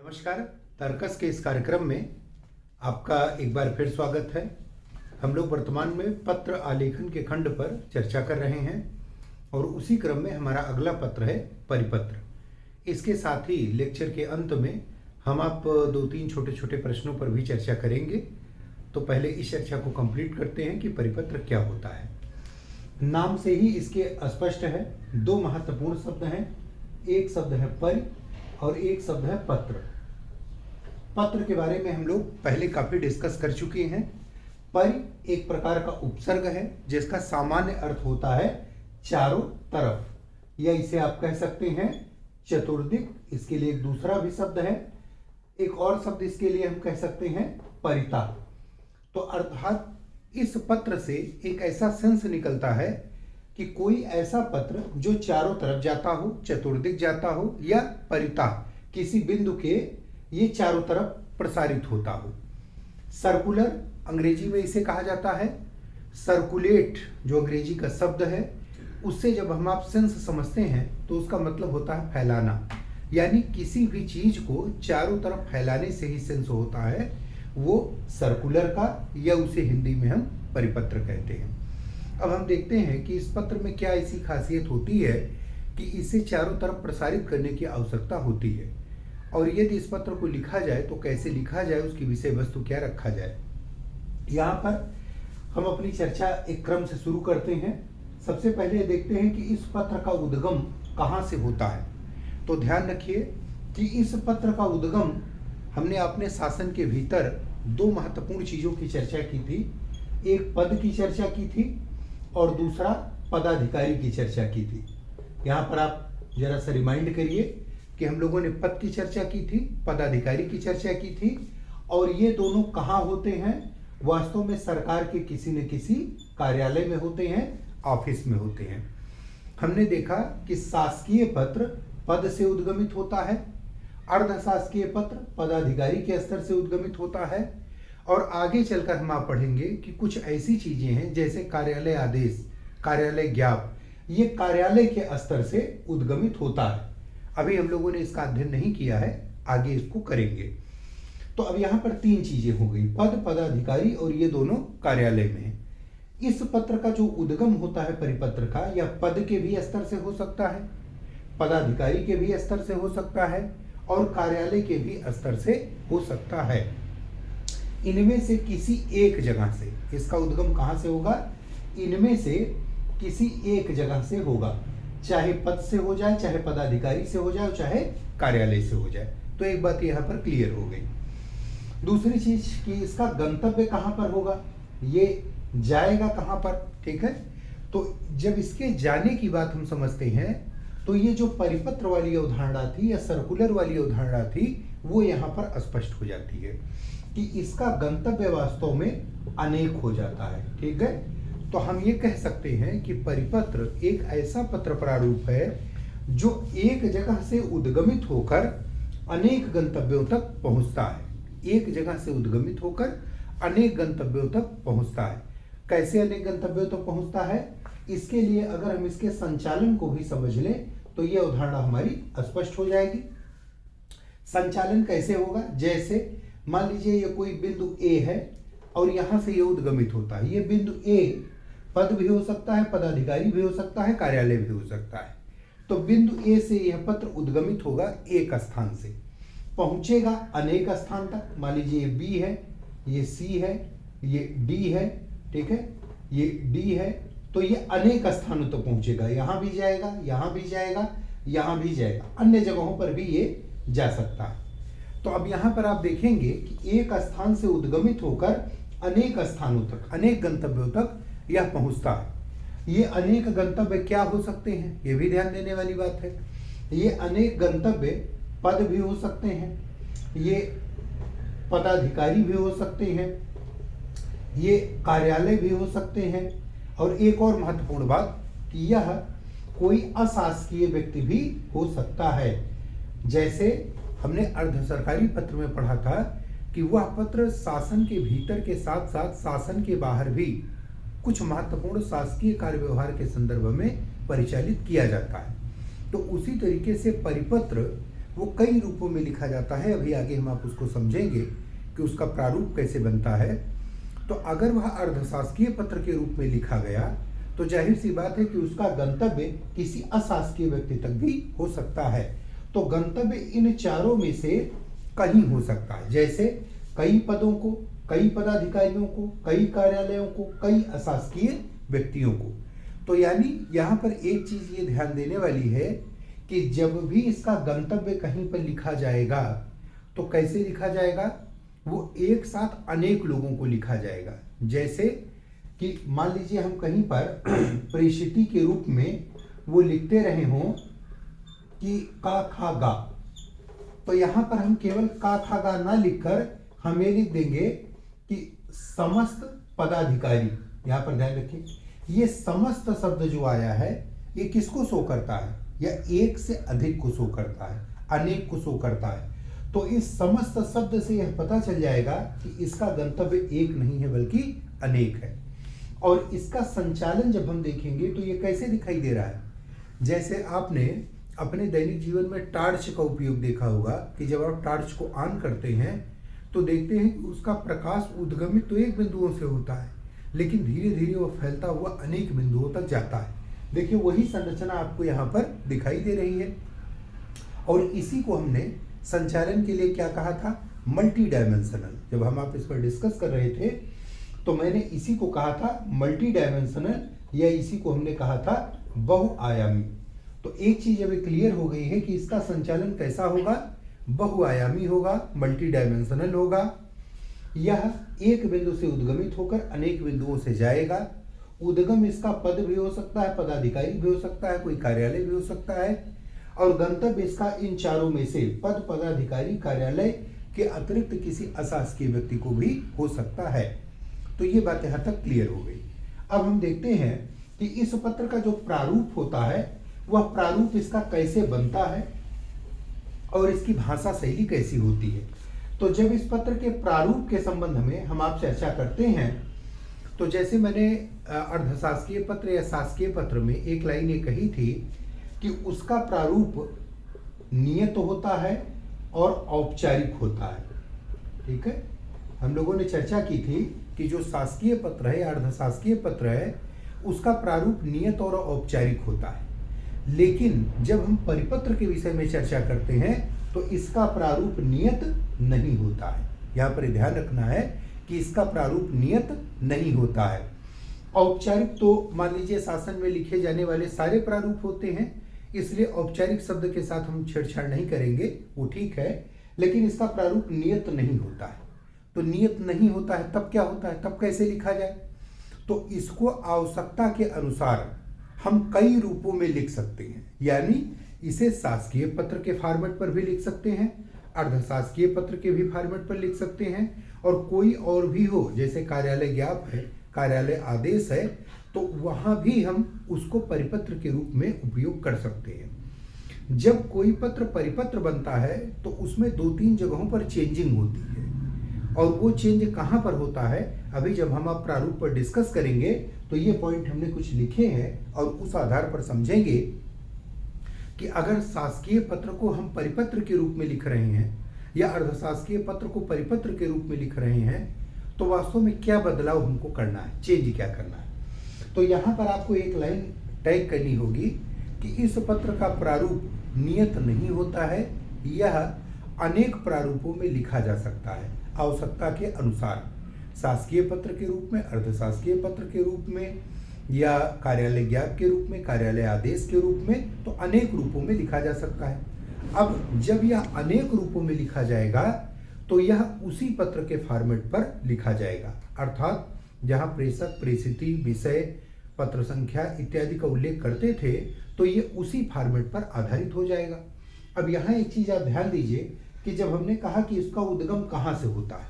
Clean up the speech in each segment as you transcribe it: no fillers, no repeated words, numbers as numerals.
नमस्कार। तर्कस के इस कार्यक्रम में आपका एक बार फिर स्वागत है। हम लोग वर्तमान में पत्र आलेखन के खंड पर चर्चा कर रहे हैं और उसी क्रम में हमारा अगला पत्र है परिपत्र। इसके साथ ही लेक्चर के अंत में हम आप दो तीन छोटे छोटे प्रश्नों पर भी चर्चा करेंगे। तो पहले इस चर्चा को कंप्लीट करते हैं कि परिपत्र क्या होता है। नाम से ही इसके स्पष्ट है, दो महत्वपूर्ण शब्द हैं। एक शब्द है परि और एक शब्द है पत्र। पत्र के बारे में हम लोग पहले काफी डिस्कस कर चुके हैं। परि एक प्रकार का उपसर्ग है जिसका सामान्य अर्थ होता है चारों तरफ, या इसे आप कह सकते हैं चतुर्दिक। इसके लिए एक दूसरा भी शब्द है, एक और शब्द इसके लिए हम कह सकते हैं परिता। तो अर्थात इस पत्र से एक ऐसा सेंस निकलता है कि कोई ऐसा पत्र जो चारों तरफ जाता हो, चतुर्दिक जाता हो, या परिता किसी बिंदु के ये चारों तरफ प्रसारित होता हो। सर्कुलर अंग्रेजी में इसे कहा जाता है। सर्कुलेट जो अंग्रेजी का शब्द है, उससे जब हम आप सेंस समझते हैं तो उसका मतलब होता है फैलाना, यानी किसी भी चीज को चारों तरफ फैलाने से ही सेंस होता है वो सर्कुलर का, या उसे हिंदी में हम परिपत्र कहते हैं। अब हम देखते हैं कि इस पत्र में क्या ऐसी खासियत होती है कि इसे चारों तरफ प्रसारित करने की आवश्यकता होती है, और यदि इस पत्र को लिखा जाए तो कैसे लिखा जाए, उसकी विषय वस्तु क्या रखा जाए। यहाँ पर हम अपनी चर्चा एक क्रम से शुरू करते हैं। सबसे पहले देखते हैं कि इस पत्र का उद्गम कहाँ से होता है। तो ध्यान रखिए कि इस पत्र का उद्गम हमने अपने शासन के भीतर दो महत्वपूर्ण चीजों की चर्चा की थी। एक पद की चर्चा की थी और दूसरा पदाधिकारी की चर्चा की थी। यहाँ पर आप जरा सा रिमाइंड करिए कि हम लोगों ने पद की चर्चा की थी, पदाधिकारी की चर्चा की थी, और ये दोनों कहाँ होते हैं? वास्तव में सरकार के किसी न किसी कार्यालय में होते हैं, ऑफिस में होते हैं। हमने देखा कि शासकीय पत्र पद से उद्गमित होता है, अर्धशासकीय पत्र पदाधिकारी के स्तर से उद्गमित होता है, और आगे चलकर हम आप पढ़ेंगे कि कुछ ऐसी चीजें हैं जैसे कार्यालय आदेश, कार्यालय ज्ञाप, ये कार्यालय के स्तर से उद्गमित होता है। अभी हम लोगों ने इसका अध्ययन नहीं किया है, आगे इसको करेंगे। तो अब यहाँ पर तीन चीजें हो गई, पद, पदाधिकारी, और ये दोनों कार्यालय में है। इस पत्र का जो उद्गम होता है परिपत्र का, या पद के भी स्तर से हो सकता है, पदाधिकारी के भी स्तर से हो सकता है, और कार्यालय के भी स्तर से हो सकता है। इनमें से किसी एक जगह से इसका उद्गम कहाँ से होगा? इनमें से किसी एक जगह से होगा, चाहे पद से हो जाए, चाहे पदाधिकारी से हो जाए, चाहे कार्यालय से हो जाए। तो एक बात यहाँ पर क्लियर हो गई। दूसरी चीज कि इसका गंतव्य कहाँ पर होगा, ये जाएगा कहाँ पर, ठीक है। तो जब इसके जाने की बात हम समझते हैं तो ये जो परिपत्र वाली अवधारणा थी या सर्कुलर वाली अवधारणा थी वो यहाँ पर स्पष्ट हो जाती है कि इसका गंतव्य वास्तव में अनेक हो जाता है, ठीक है। तो हम ये कह सकते हैं कि परिपत्र एक ऐसा पत्र प्रारूप है जो एक जगह से उद्गमित होकर अनेक गंतव्यों तक पहुंचता है। एक जगह से उद्गमित होकर अनेक गंतव्यों तक पहुंचता है। कैसे अनेक गंतव्यों तक पहुंचता है, इसके लिए अगर हम इसके संचालन को भी समझ लें तो ये अवधारणा हमारी स्पष्ट हो जाएगी। संचालन कैसे होगा? जैसे मान लीजिए ये कोई बिंदु ए है और यहां से ये उद्गमित होता है। ये बिंदु ए पद भी हो सकता है, पदाधिकारी भी हो सकता है, कार्यालय भी हो सकता है। तो बिंदु ए से यह पत्र उद्गमित होगा एक स्थान से, पहुंचेगा अनेक स्थान तक। मान लीजिए ये बी है, ये सी है, ये डी है, ठीक है, ये डी है। तो ये अनेक स्थानों तक पहुंचेगा, यहां भी जाएगा, यहां भी जाएगा, यहां भी जाएगा, अन्य जगहों पर भी ये जा सकता है। तो अब यहां पर आप देखेंगे कि एक स्थान से उद्गमित होकर अनेक स्थानों तक, अनेक गंतव्यों तक यह पहुंचता है। ये अनेक गंतव्य क्या हो सकते हैं, ये भी ध्यान देने वाली बात है। ये अनेक गंतव्य पद भी हो सकते हैं, ये पदाधिकारी भी हो सकते हैं, ये कार्यालय भी हो सकते हैं, और एक और महत्वपूर्ण बात कि यह कोई अशासकीय व्यक्ति भी हो सकता है। जैसे हमने अर्ध सरकारी पत्र में पढ़ा था कि वह पत्र शासन के भीतर के साथ साथ शासन के बाहर भी कुछ महत्वपूर्ण शासकीय कार्य व्यवहार के संदर्भ में परिचालित किया जाता है। तो उसी तरीके से परिपत्र वो कई रूपों में लिखा जाता है। अभी आगे हम आप उसको समझेंगे कि उसका प्रारूप कैसे बनता है। तो अगर वह अर्धशासकीय पत्र के रूप में लिखा गया तो जाहिर सी बात है कि उसका गंतव्य किसी अशासकीय व्यक्ति तक भी हो सकता है। तो गंतव्य इन चारों में से कहीं हो सकता है, जैसे कई पदों को, कई पदाधिकारियों को, कई कार्यालयों को, कई अशासकीय व्यक्तियों को। तो यानी यहाँ पर एक चीज ये ध्यान देने वाली है कि जब भी इसका गंतव्य कहीं पर लिखा जाएगा तो कैसे लिखा जाएगा, वो एक साथ अनेक लोगों को लिखा जाएगा। जैसे कि मान लीजिए हम कहीं पर प्रेषिती के रूप में वो लिखते रहे हों कि का खा गा, तो यहां पर हम केवल का खा गा ना लिखकर हम ये लिख देंगे कि समस्त पदाधिकारी। यहां पर ध्यान रखिए, ये समस्त शब्द जो आया है ये किसको शो करता है, या एक से अधिक को शो करता है, अनेक को शो करता है। तो इस समस्त शब्द से यह पता चल जाएगा कि इसका गंतव्य एक नहीं है बल्कि अनेक है। और इसका संचालन जब हम देखेंगे तो ये कैसे दिखाई दे रहा है, जैसे आपने अपने दैनिक जीवन में टार्च का उपयोग देखा होगा कि जब आप टार्च को ऑन करते हैं तो देखते हैं कि उसका प्रकाश उद्गमित तो एक बिंदुओं से होता है, लेकिन धीरे धीरे वह फैलता हुआ अनेक बिंदुओं तक जाता है। देखिए वही संरचना आपको यहाँ पर दिखाई दे रही है। और इसी को हमने संचालन के लिए क्या कहा था, मल्टी डायमेंशनल। जब हम आप इस पर डिस्कस कर रहे थे तो मैंने इसी को कहा था मल्टी डायमेंशनल, या इसी को हमने कहा था बहुआयामी। तो एक चीज अभी क्लियर हो गई है कि इसका संचालन कैसा होगा, बहुआयामी होगा, मल्टी डायमेंशनल होगा। यह एक बिंदु से उद्गमित होकर अनेक बिंदुओं से जाएगा। उद्गम इसका पद भी हो सकता है, पदाधिकारी भी हो सकता है, कोई कार्यालय भी हो सकता है। और गंतव्य इसका इन चारों में से पद, पदाधिकारी, कार्यालय के अतिरिक्त किसी अशासकीय व्यक्ति को भी हो सकता है। तो ये बात यहाँ तक क्लियर हो गई। अब हम देखते हैं कि इस पत्र का जो प्रारूप होता है वह प्रारूप इसका कैसे बनता है और इसकी भाषा शैली कैसी होती है। तो जब इस पत्र के प्रारूप के संबंध में हम आप चर्चा करते हैं तो जैसे मैंने अर्धशासकीय पत्र या शासकीय पत्र में एक लाइन ये कही थी कि उसका प्रारूप नियत होता है और औपचारिक होता है। ठीक है, हम लोगों ने चर्चा की थी कि जो शासकीय पत्र है या अर्धशासकीय पत्र है उसका प्रारूप नियत और औपचारिक होता है। लेकिन जब हम परिपत्र के विषय में चर्चा करते हैं तो इसका प्रारूप नियत नहीं होता है। यहाँ पर ध्यान रखना है कि इसका प्रारूप नियत नहीं होता है। औपचारिक तो मान लीजिए शासन में लिखे जाने वाले सारे प्रारूप होते हैं, इसलिए औपचारिक शब्द के साथ हम छेड़छाड़ नहीं करेंगे, वो ठीक है। लेकिन इसका प्रारूप नियत नहीं होता है। तो नियत नहीं होता है तब क्या होता है, तब कैसे लिखा जाए, तो इसको आवश्यकता के अनुसार हम कई रूपों में लिख सकते हैं। यानी इसे शासकीय पत्र के फॉर्मेट पर भी लिख सकते हैं, अर्धशासकीय पत्र के भी फॉर्मेट पर लिख सकते हैं, और कोई और भी हो जैसे कार्यालय ज्ञाप है, कार्यालय आदेश है, तो वहां भी हम उसको परिपत्र के रूप में उपयोग कर सकते हैं। जब कोई पत्र परिपत्र बनता है तो उसमें 2-3 जगहों पर चेंजिंग होती है, और वो चेंज कहाँ पर होता है अभी जब हम आप प्रारूप पर डिस्कस करेंगे तो ये पॉइंट हमने कुछ लिखे हैं और उस आधार पर समझेंगे कि अगर शासकीय पत्र को हम परिपत्र के रूप में लिख रहे हैं या अर्धशासकीय पत्र को परिपत्र के रूप में लिख रहे हैं तो वास्तव में क्या बदलाव हमको करना है, चेंज क्या करना है। तो यहाँ पर आपको एक लाइन टैग करनी होगी कि इस पत्र का प्रारूप नियत नहीं होता है, यह अनेक प्रारूपों में लिखा जा सकता है आवश्यकता के अनुसार, शासकीय पत्र के रूप में, अर्धशासकीय पत्र के रूप में, या कार्यालय ज्ञाप के रूप में, कार्यालय आदेश के रूप में, तो अनेक रूपों में लिखा जा सकता है। अब जब यह अनेक रूपों में लिखा जाएगा तो यह उसी पत्र के फॉर्मेट पर लिखा जाएगा, अर्थात जहां प्रेषक, प्रेषिती, विषय, पत्र संख्या इत्यादि का उल्लेख करते थे तो ये उसी फॉर्मेट पर आधारित हो जाएगा। अब यहाँ एक चीज आप ध्यान दीजिए कि जब हमने कहा कि इसका उद्गम कहाँ से होता है,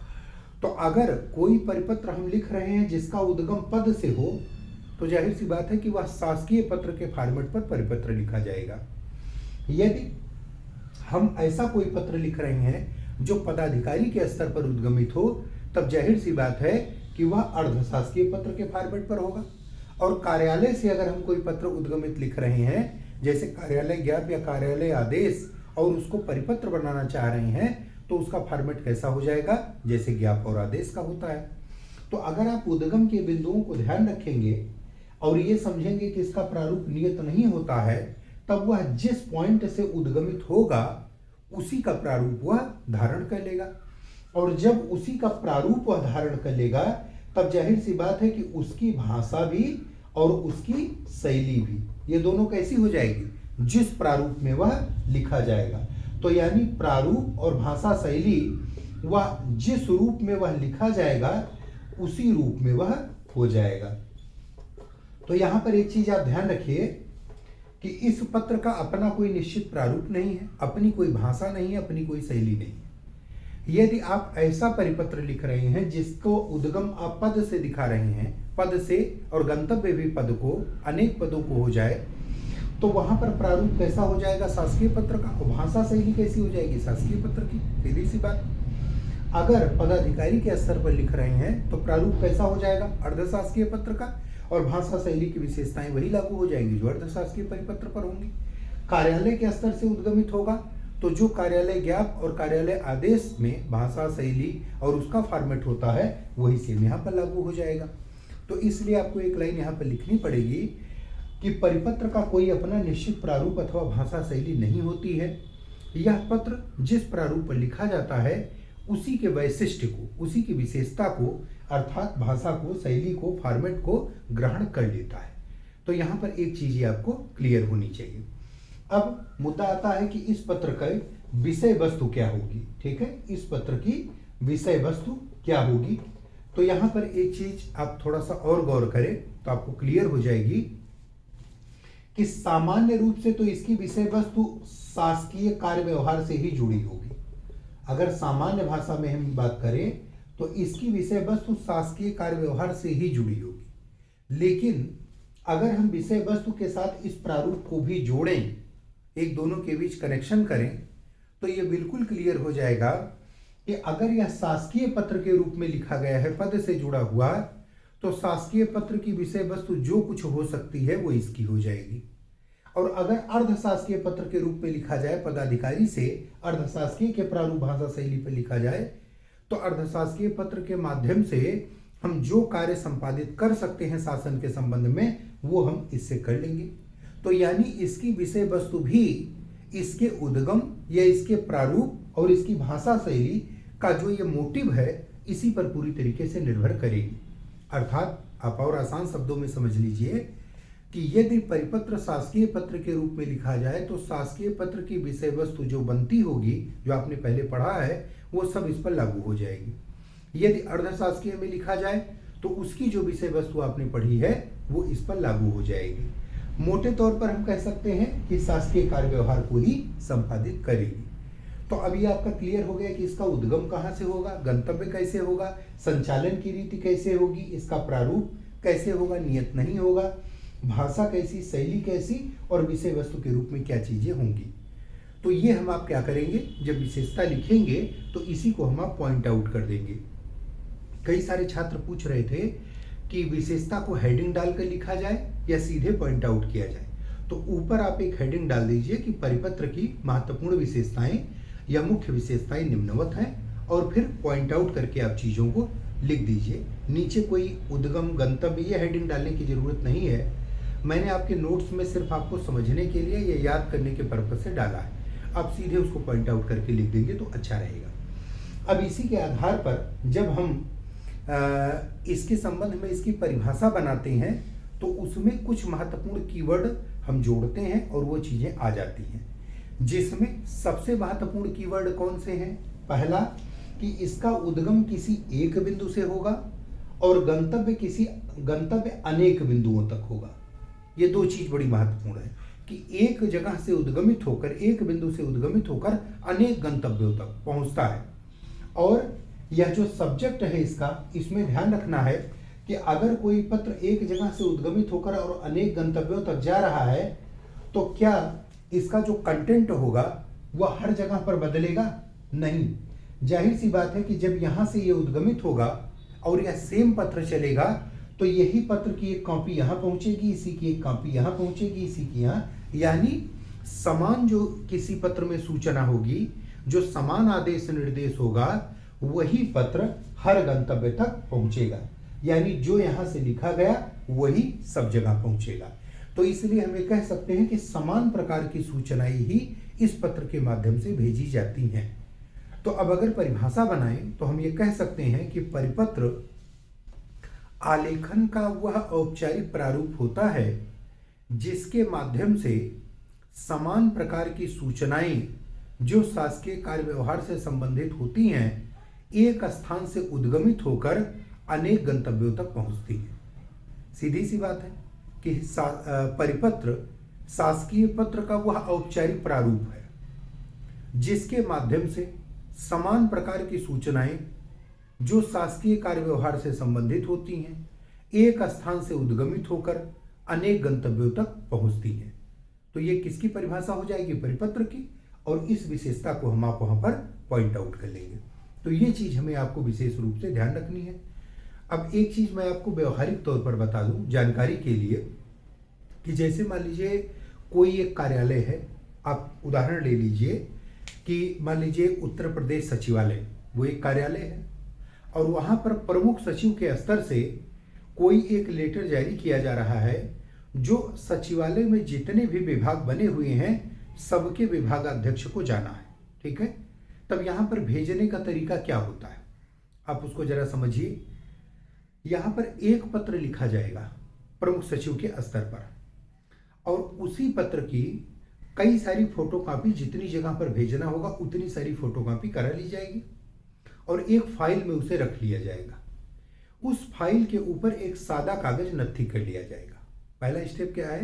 तो अगर कोई परिपत्र हम लिख रहे हैं जिसका उद्गम पद से हो तो जाहिर सी बात है कि वह शासकीय पत्र के फॉर्मेट पर परिपत्र लिखा जाएगा। यदि हम ऐसा कोई पत्र लिख रहे हैं जो पदाधिकारी के स्तर पर उद्गमित हो तब जाहिर सी बात है कि वह अर्धशासकीय पत्र के फॉर्मेट पर होगा। और कार्यालय से अगर हम कोई पत्र उद्गमित लिख रहे हैं जैसे कार्यालय ज्ञाप या कार्यालय आदेश, और उसको परिपत्र बनाना चाह रहे हैं तो उसका फॉर्मेट कैसा हो जाएगा, जैसे ज्ञाप और आदेश का होता है। तो अगर आप उद्गम के बिंदुओं को ध्यान रखेंगे और ये समझेंगे कि इसका प्रारूप नियत नहीं होता है, तब वह जिस पॉइंट से उद्गमित होगा उसी का प्रारूप वह धारण कर लेगा। और जब उसी का प्रारूप वह धारण कर लेगा तब जाहिर सी बात है कि उसकी भाषा भी और उसकी शैली भी, ये दोनों कैसी हो जाएगी, जिस प्रारूप में वह लिखा जाएगा। तो यानी प्रारूप और भाषा शैली वह जिस रूप में वह लिखा जाएगा उसी रूप में वह हो जाएगा। तो यहां पर एक चीज आप ध्यान रखिए कि इस पत्र का अपना कोई निश्चित प्रारूप नहीं है, अपनी कोई भाषा नहीं है, अपनी कोई शैली नहीं है। यदि आप ऐसा परिपत्र लिख रहे हैं जिसको उद्गम आप पद से दिखा रहे हैं, पद से, और गंतव्य भी पद को, अनेक पदों को हो जाए, तो वहां पर प्रारूप कैसा हो जाएगा, शासकीय पत्र का, और भाषा शैली कैसी हो जाएगी, शासकीय पत्र की। सीधी सी बात। अगर पदाधिकारी के स्तर पर लिख रहे हैं तो प्रारूप कैसा हो जाएगा, अर्धशासकीय पत्र का, और भाषा शैली की विशेषताएं वही लागू हो जाएंगी जो अर्थशास्त्रीय परिपत्र पर होंगी। कार्यालय के स्तर से उद्गमित होगा तो जो कार्यालय ज्ञाप और कार्यालय आदेश में भाषा शैली और उसका फॉर्मेट होता है वही सेम यहाँ पर लागू हो जाएगा। तो इसलिए आपको एक लाइन यहाँ पर लिखनी पड़ेगी कि परिपत्र का कोई अपना निश्चित प्रारूप अथवा भाषा शैली नहीं होती है। यह पत्र जिस प्रारूप पर लिखा जाता है उसी के वैशिष्ट्य को, उसी की विशेषता को, अर्थात भाषा को, शैली को, फॉर्मेट को ग्रहण कर लेता है। तो यहाँ पर एक चीज ही आपको क्लियर होनी चाहिए। अब मुद्दा आता है कि इस पत्र का विषय वस्तु क्या होगी। ठीक है, इस पत्र की विषय वस्तु क्या होगी। तो यहाँ पर एक चीज आप थोड़ा सा और गौर करें तो आपको क्लियर हो जाएगी कि सामान्य रूप से तो इसकी विषय वस्तु शासकीय कार्य व्यवहार से ही जुड़ी होगी। अगर सामान्य भाषा में हम बात करें तो इसकी विषय वस्तु शासकीय कार्य व्यवहार से ही जुड़ी होगी। लेकिन अगर हम विषय वस्तु के साथ इस प्रारूप को भी जोड़ें, एक दोनों के बीच कनेक्शन करें, तो यह बिल्कुल क्लियर हो जाएगा कि अगर यह शासकीय पत्र के रूप में लिखा गया है, पद से जुड़ा हुआ, तो शासकीय पत्र की विषय वस्तु जो कुछ हो सकती है वो इसकी हो जाएगी। और अगर अर्धशासकीय पत्र के रूप में लिखा जाए, पदाधिकारी से अर्धशासकीय के प्रारूप भाषा शैली पर लिखा जाए, तो अर्धशासकीय पत्र के माध्यम से हम जो कार्य संपादित कर सकते हैं शासन के संबंध में वो हम इससे कर लेंगे। तो यानी इसकी विषय वस्तु भी इसके उद्गम या इसके प्रारूप और इसकी भाषा शैली का जो ये मोटिव है इसी पर पूरी तरीके से निर्भर करेगी। अर्थात आप और आसान शब्दों में समझ लीजिए कि यदि परिपत्र शासकीय पत्र के रूप में लिखा जाए तो शासकीय पत्र की विषय वस्तु जो बनती होगी, जो आपने पहले पढ़ा है, वो सब इस पर लागू हो जाएगी। यदि अर्धशासकीय में लिखा जाए तो उसकी जो विषय वस्तु आपने पढ़ी है वो इस पर लागू हो जाएगी। मोटे तौर पर हम कह सकते हैं कि शासकीय कार्य व्यवहार को ही संपादित करेगी। तो अभी आपका क्लियर हो गया कि इसका उद्गम कहाँ से होगा, गंतव्य कैसे होगा, संचालन की रीति कैसे होगी, इसका प्रारूप कैसे होगा, नियत नहीं होगा, भाषा कैसी, शैली कैसी, और विषय वस्तु के रूप में क्या चीजें होंगी। तो ये हम आप क्या करेंगे, जब विशेषता लिखेंगे तो इसी को हम आप पॉइंट आउट कर देंगे। कई सारे छात्र पूछ रहे थे कि विशेषता को हेडिंग डालकर लिखा जाए या सीधे पॉइंट आउट किया जाए। तो ऊपर आप एक हेडिंग डाल दीजिए कि परिपत्र की महत्वपूर्ण विशेषताएं या मुख्य विशेषताएं निम्नवत हैं, और फिर पॉइंट आउट करके आप चीजों को लिख दीजिए। नीचे कोई उद्गम, गंतव्य ये हेडिंग डालने की जरूरत नहीं है। मैंने आपके नोट्स में सिर्फ आपको समझने के लिए या याद करने के पर्पज से डाला है। आप सीधे उसको पॉइंट आउट करके लिख देंगे तो अच्छा रहेगा। अब इसी के आधार पर जब हम इसके संबंध में इसकी परिभाषा बनाते हैं तो उसमें कुछ महत्वपूर्ण कीवर्ड हम जोड़ते हैं और वो चीजें आ जाती हैं, जिसमें सबसे महत्वपूर्ण कीवर्ड कौन से हैं। पहला कि इसका उद्गम किसी एक बिंदु से होगा और गंतव्य अनेक बिंदुओं तक होगा। ये दो चीज बड़ी महत्वपूर्ण है कि एक जगह से उद्गमित होकर, एक बिंदु से उद्गमित होकर अनेक गंतव्यों तक पहुंचता है। और यह जो सब्जेक्ट है इसका, इसमें ध्यान रखना है कि अगर कोई पत्र एक जगह से उद्गमित होकर और अनेक गंतव्यों तक जा रहा है तो क्या इसका जो कंटेंट होगा वह हर जगह पर बदलेगा? नहीं। जाहिर सी बात है कि जब यहां से ये उद्गमित होगा और यह सेम पत्र चलेगा तो यही पत्र की एक कॉपी यहां पहुंचेगी, इसी की एक कॉपी यहां पहुंचेगी, इसी की यहां, यानी समान जो किसी पत्र में सूचना होगी, जो समान आदेश निर्देश होगा, वही पत्र हर गंतव्य तक पहुंचेगा। यानी जो यहां से लिखा गया वही सब जगह पहुंचेगा। तो इसलिए हम ये कह सकते हैं कि समान प्रकार की सूचनाएं ही इस पत्र के माध्यम से भेजी जाती हैं। तो अब अगर परिभाषा बनाएं तो हम ये कह सकते हैं कि परिपत्र आलेखन का वह औपचारिक प्रारूप होता है जिसके माध्यम से समान प्रकार की सूचनाएं जो शासकीय कार्य व्यवहार से संबंधित होती हैं, एक स्थान से उद्गमित होकर अनेक गंतव्यों तक पहुंचती हैं। सीधी सी बात है कि परिपत्र शासकीय पत्र का वह औपचारिक प्रारूप है जिसके माध्यम से समान प्रकार की सूचनाएं जो शासकीय कार्य व्यवहार से संबंधित होती हैं, एक स्थान से उद्गमित होकर अनेक गंतव्यों तक पहुंचती हैं। तो ये किसकी परिभाषा हो जाएगी? परिपत्र की। और इस विशेषता को हम आप वहां पर पॉइंट आउट कर लेंगे। तो ये चीज हमें आपको विशेष रूप से ध्यान रखनी है। अब एक चीज मैं आपको व्यवहारिक तौर पर बता दूं जानकारी के लिए कि जैसे मान लीजिए कोई एक कार्यालय है, आप उदाहरण ले लीजिए कि मान लीजिए उत्तर प्रदेश सचिवालय वो एक कार्यालय है और वहां पर प्रमुख सचिव के स्तर से कोई एक लेटर जारी किया जा रहा है जो सचिवालय में जितने भी विभाग बने हुए हैं सबके विभागाध्यक्ष को जाना है। ठीक है, तब यहां पर भेजने का तरीका क्या होता है आप उसको जरा समझिए। यहां पर एक पत्र लिखा जाएगा प्रमुख सचिव के स्तर पर और उसी पत्र की कई सारी फोटोकॉपी जितनी जगह पर भेजना होगा उतनी सारी फोटोकॉपी करा ली जाएगी और एक फाइल में उसे रख लिया जाएगा। उस फाइल के ऊपर एक सादा कागज नत्थी कर लिया जाएगा। पहला स्टेप क्या है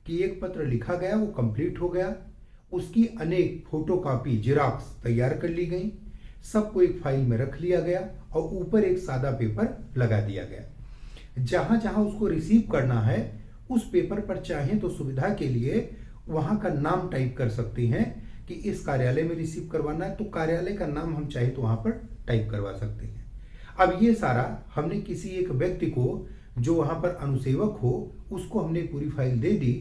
कि एक पत्र लिखा गया, वो कंप्लीट हो गया, उसकी अनेक फोटोकॉपी जिराक्स तैयार कर ली गई, सबको एक फाइल में रख लिया गया और ऊपर एक सादा पेपर लगा दिया गया। जहां जहां उसको रिसीव करना है उस पेपर पर चाहें तो सुविधा के लिए वहां का नाम टाइप कर सकते हैं कि इस कार्यालय में रिसीव करवाना है, तो कार्यालय का नाम हम चाहे तो वहां पर टाइप करवा सकते हैं। अब ये सारा हमने किसी एक व्यक्ति को जो वहां पर अनुसेवक हो उसको हमने पूरी फाइल दे दी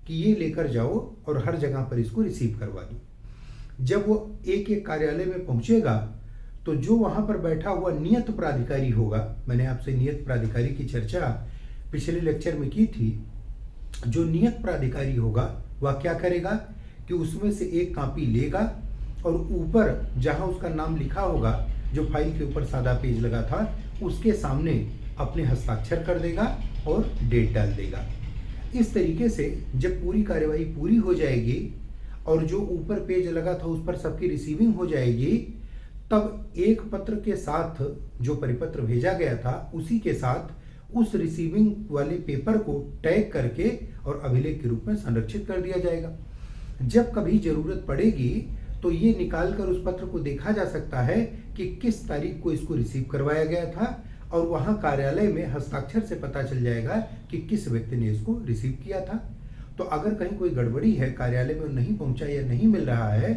कि ये लेकर जाओ और हर जगह पर इसको रिसीव करवा दो। जब वो एक एक कार्यालय में पहुंचेगा तो जो वहां पर बैठा हुआ नियत प्राधिकारी होगा, मैंने आपसे नियत प्राधिकारी की चर्चा पिछले लेक्चर में की थी, जो नियत प्राधिकारी होगा वह क्या करेगा कि उसमें से एक कॉपी लेगा और ऊपर जहां उसका नाम लिखा होगा, जो फाइल के ऊपर सादा पेज लगा था, उसके सामने अपने हस्ताक्षर कर देगा और डेट डाल देगा। इस तरीके से जब पूरी कार्यवाही पूरी हो जाएगी और जो ऊपर पेज लगा था उस पर सबकी रिसीविंग हो जाएगी, तब एक पत्र के साथ जो परिपत्र भेजा गया था उसी के साथ उस रिसीविंग वाले पेपर को टैग करके और अभिलेख के रूप में संरक्षित कर दिया जाएगा। जब कभी जरूरत पड़ेगी तो ये निकाल कर उस पत्र को देखा जा सकता है कि किस तारीख को इसको रिसीव करवाया गया था और वहां कार्यालय में हस्ताक्षर से पता चल जाएगा कि किस व्यक्ति ने इसको रिसीव किया था। तो अगर कहीं कोई गड़बड़ी है, कार्यालय में नहीं पहुंचा या नहीं मिल रहा है,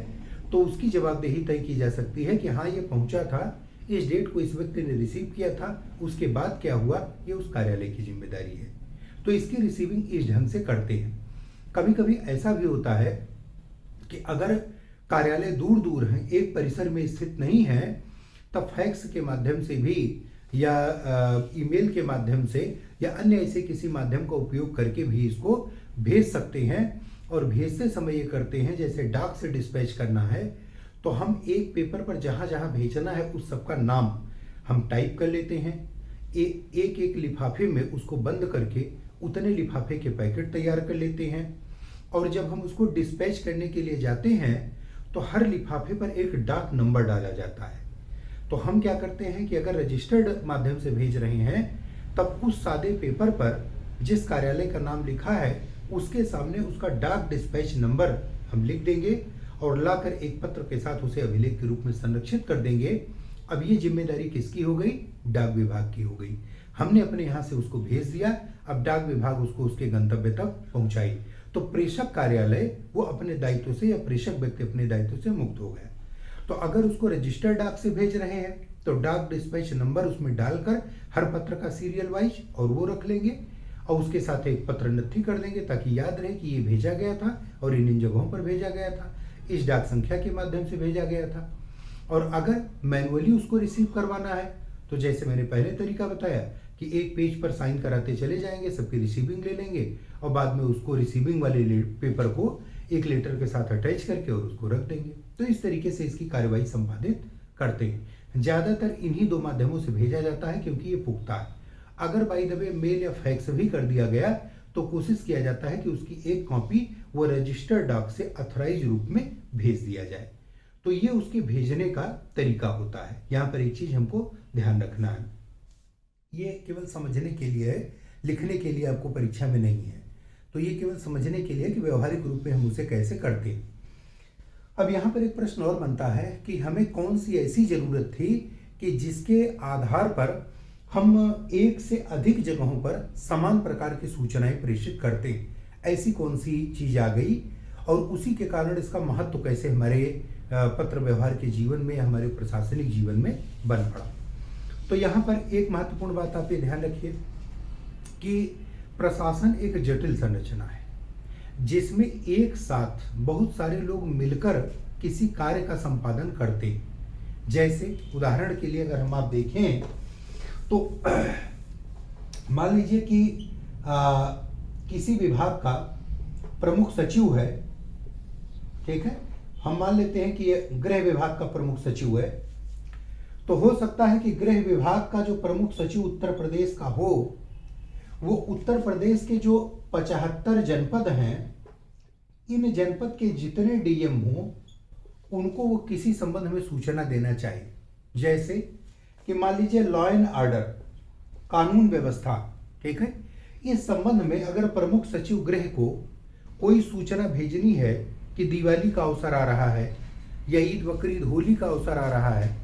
तो उसकी जवाबदेही तय की जा सकती है कि हाँ ये पहुंचा था, इस डेट को इस व्यक्ति ने रिसीव किया था, उसके बाद क्या हुआ ये उस कार्यालय की जिम्मेदारी है। तो इसकी रिसीविंग इस ढंग से करते हैं। कभी कभी ऐसा भी होता है कि अगर कार्यालय दूर दूर है, एक परिसर में स्थित नहीं है, तब फैक्स के माध्यम से भी या ईमेल के माध्यम से या अन्य ऐसे किसी माध्यम का उपयोग करके भी इसको भेज सकते हैं। और भेजते समय ये करते हैं, जैसे डाक से डिस्पैच करना है तो हम एक पेपर पर जहां जहां भेजना है उस सबका नाम हम टाइप कर लेते हैं, एक एक लिफाफे में उसको बंद करके उतने लिफाफे के पैकेट तैयार कर लेते हैं। और जब हम उसको डिस्पैच करने के लिए जाते हैं तो हर लिफाफे पर एक डाक नंबर डाला जाता है। तो हम क्या करते हैं कि अगर रजिस्टर्ड माध्यम से भेज रहे हैं तब उस सादे पेपर पर जिस कार्यालय का नाम लिखा है उसके सामने उसका डाक डिस्पैच नंबर हम लिख देंगे और लाकर एक पत्र के साथ उसे अभिलेख के रूप में संरक्षित कर देंगे। अब ये जिम्मेदारी किसकी हो गई? डाक विभाग की हो गई। हमने अपने यहाँ से उसको भेज दिया, अब डाक विभाग उसको उसके गंतव्य तक पहुंचाई। तो प्रेषक कार्यालय वो अपने दायित्व से या प्रेषक व्यक्ति अपने दायित्व से मुक्त हो गया। तो अगर उसको रजिस्टर्ड डाक से भेज रहे हैं तो डाक डिस्पैच नंबर उसमें डालकर हर पत्र का सीरियल वाइज और वो रख लेंगे। और उसके साथ एक पत्र नत्थी कर देंगे ताकि याद रहे कि ये भेजा गया था और इन जगहों पर भेजा गया था, इस डाक संख्या के माध्यम से भेजा गया था। और अगर मैनुअली उसको रिसीव करवाना है तो जैसे मैंने पहले तरीका बताया कि एक पेज पर साइन कराते चले जाएंगे, सबकी रिसीविंग ले लेंगे और बाद में उसको रिसीविंग वाले पेपर को एक लेटर के साथ अटैच करके और उसको रख देंगे। तो इस तरीके से इसकी कार्यवाही संपादित करते हैं। ज़्यादातर इन्हीं दो माध्यमों से भेजा जाता है क्योंकि ये पुख्ता है। अगर बाय द वे मेल या फैक्स भी कर दिया गया तो कोशिश किया जाता है कि उसकी एक कॉपी वो रजिस्टर्ड डाक से अथॉराइज रूप में भेज दिया जाए। तो ये उसके भेजने का तरीका होता है। यहाँ पर एक चीज हमको ध्यान रखना है, ये केवल समझने के लिए है, लिखने के लिए आपको परीक्षा में नहीं है। तो ये केवल समझने के लिए कि व्यवहारिक रूप में हम उसे कैसे करते हैं। अब यहाँ पर एक प्रश्न और बनता है कि हमें कौन सी ऐसी जरूरत थी कि जिसके आधार पर हम एक से अधिक जगहों पर समान प्रकार की सूचनाएं प्रेषित करते हैं। ऐसी कौन सी चीज आ गई और उसी के कारण इसका महत्व कैसे हमारे पत्र व्यवहार के जीवन में, हमारे प्रशासनिक जीवन में बन पड़ा। तो यहाँ पर एक महत्वपूर्ण बात आप ये ध्यान रखिए कि प्रशासन एक जटिल संरचना है जिसमें एक साथ बहुत सारे लोग मिलकर किसी कार्य का संपादन करते हैं। जैसे उदाहरण के लिए अगर हम आप देखें तो मान लीजिए कि किसी विभाग का प्रमुख सचिव है, ठीक है, हम मान लेते हैं कि ये गृह विभाग का प्रमुख सचिव है। तो हो सकता है कि गृह विभाग का जो प्रमुख सचिव उत्तर प्रदेश का हो, वो उत्तर प्रदेश के जो 75 जनपद हैं, इन जनपद के जितने डीएम हो उनको वो किसी संबंध में सूचना देना चाहिए। जैसे कि मान लीजिए लॉ एंड ऑर्डर, कानून व्यवस्था, ठीक है, इस संबंध में अगर प्रमुख सचिव गृह को कोई सूचना भेजनी है कि दिवाली का अवसर आ रहा है या ईद बकरीद होली का अवसर आ रहा है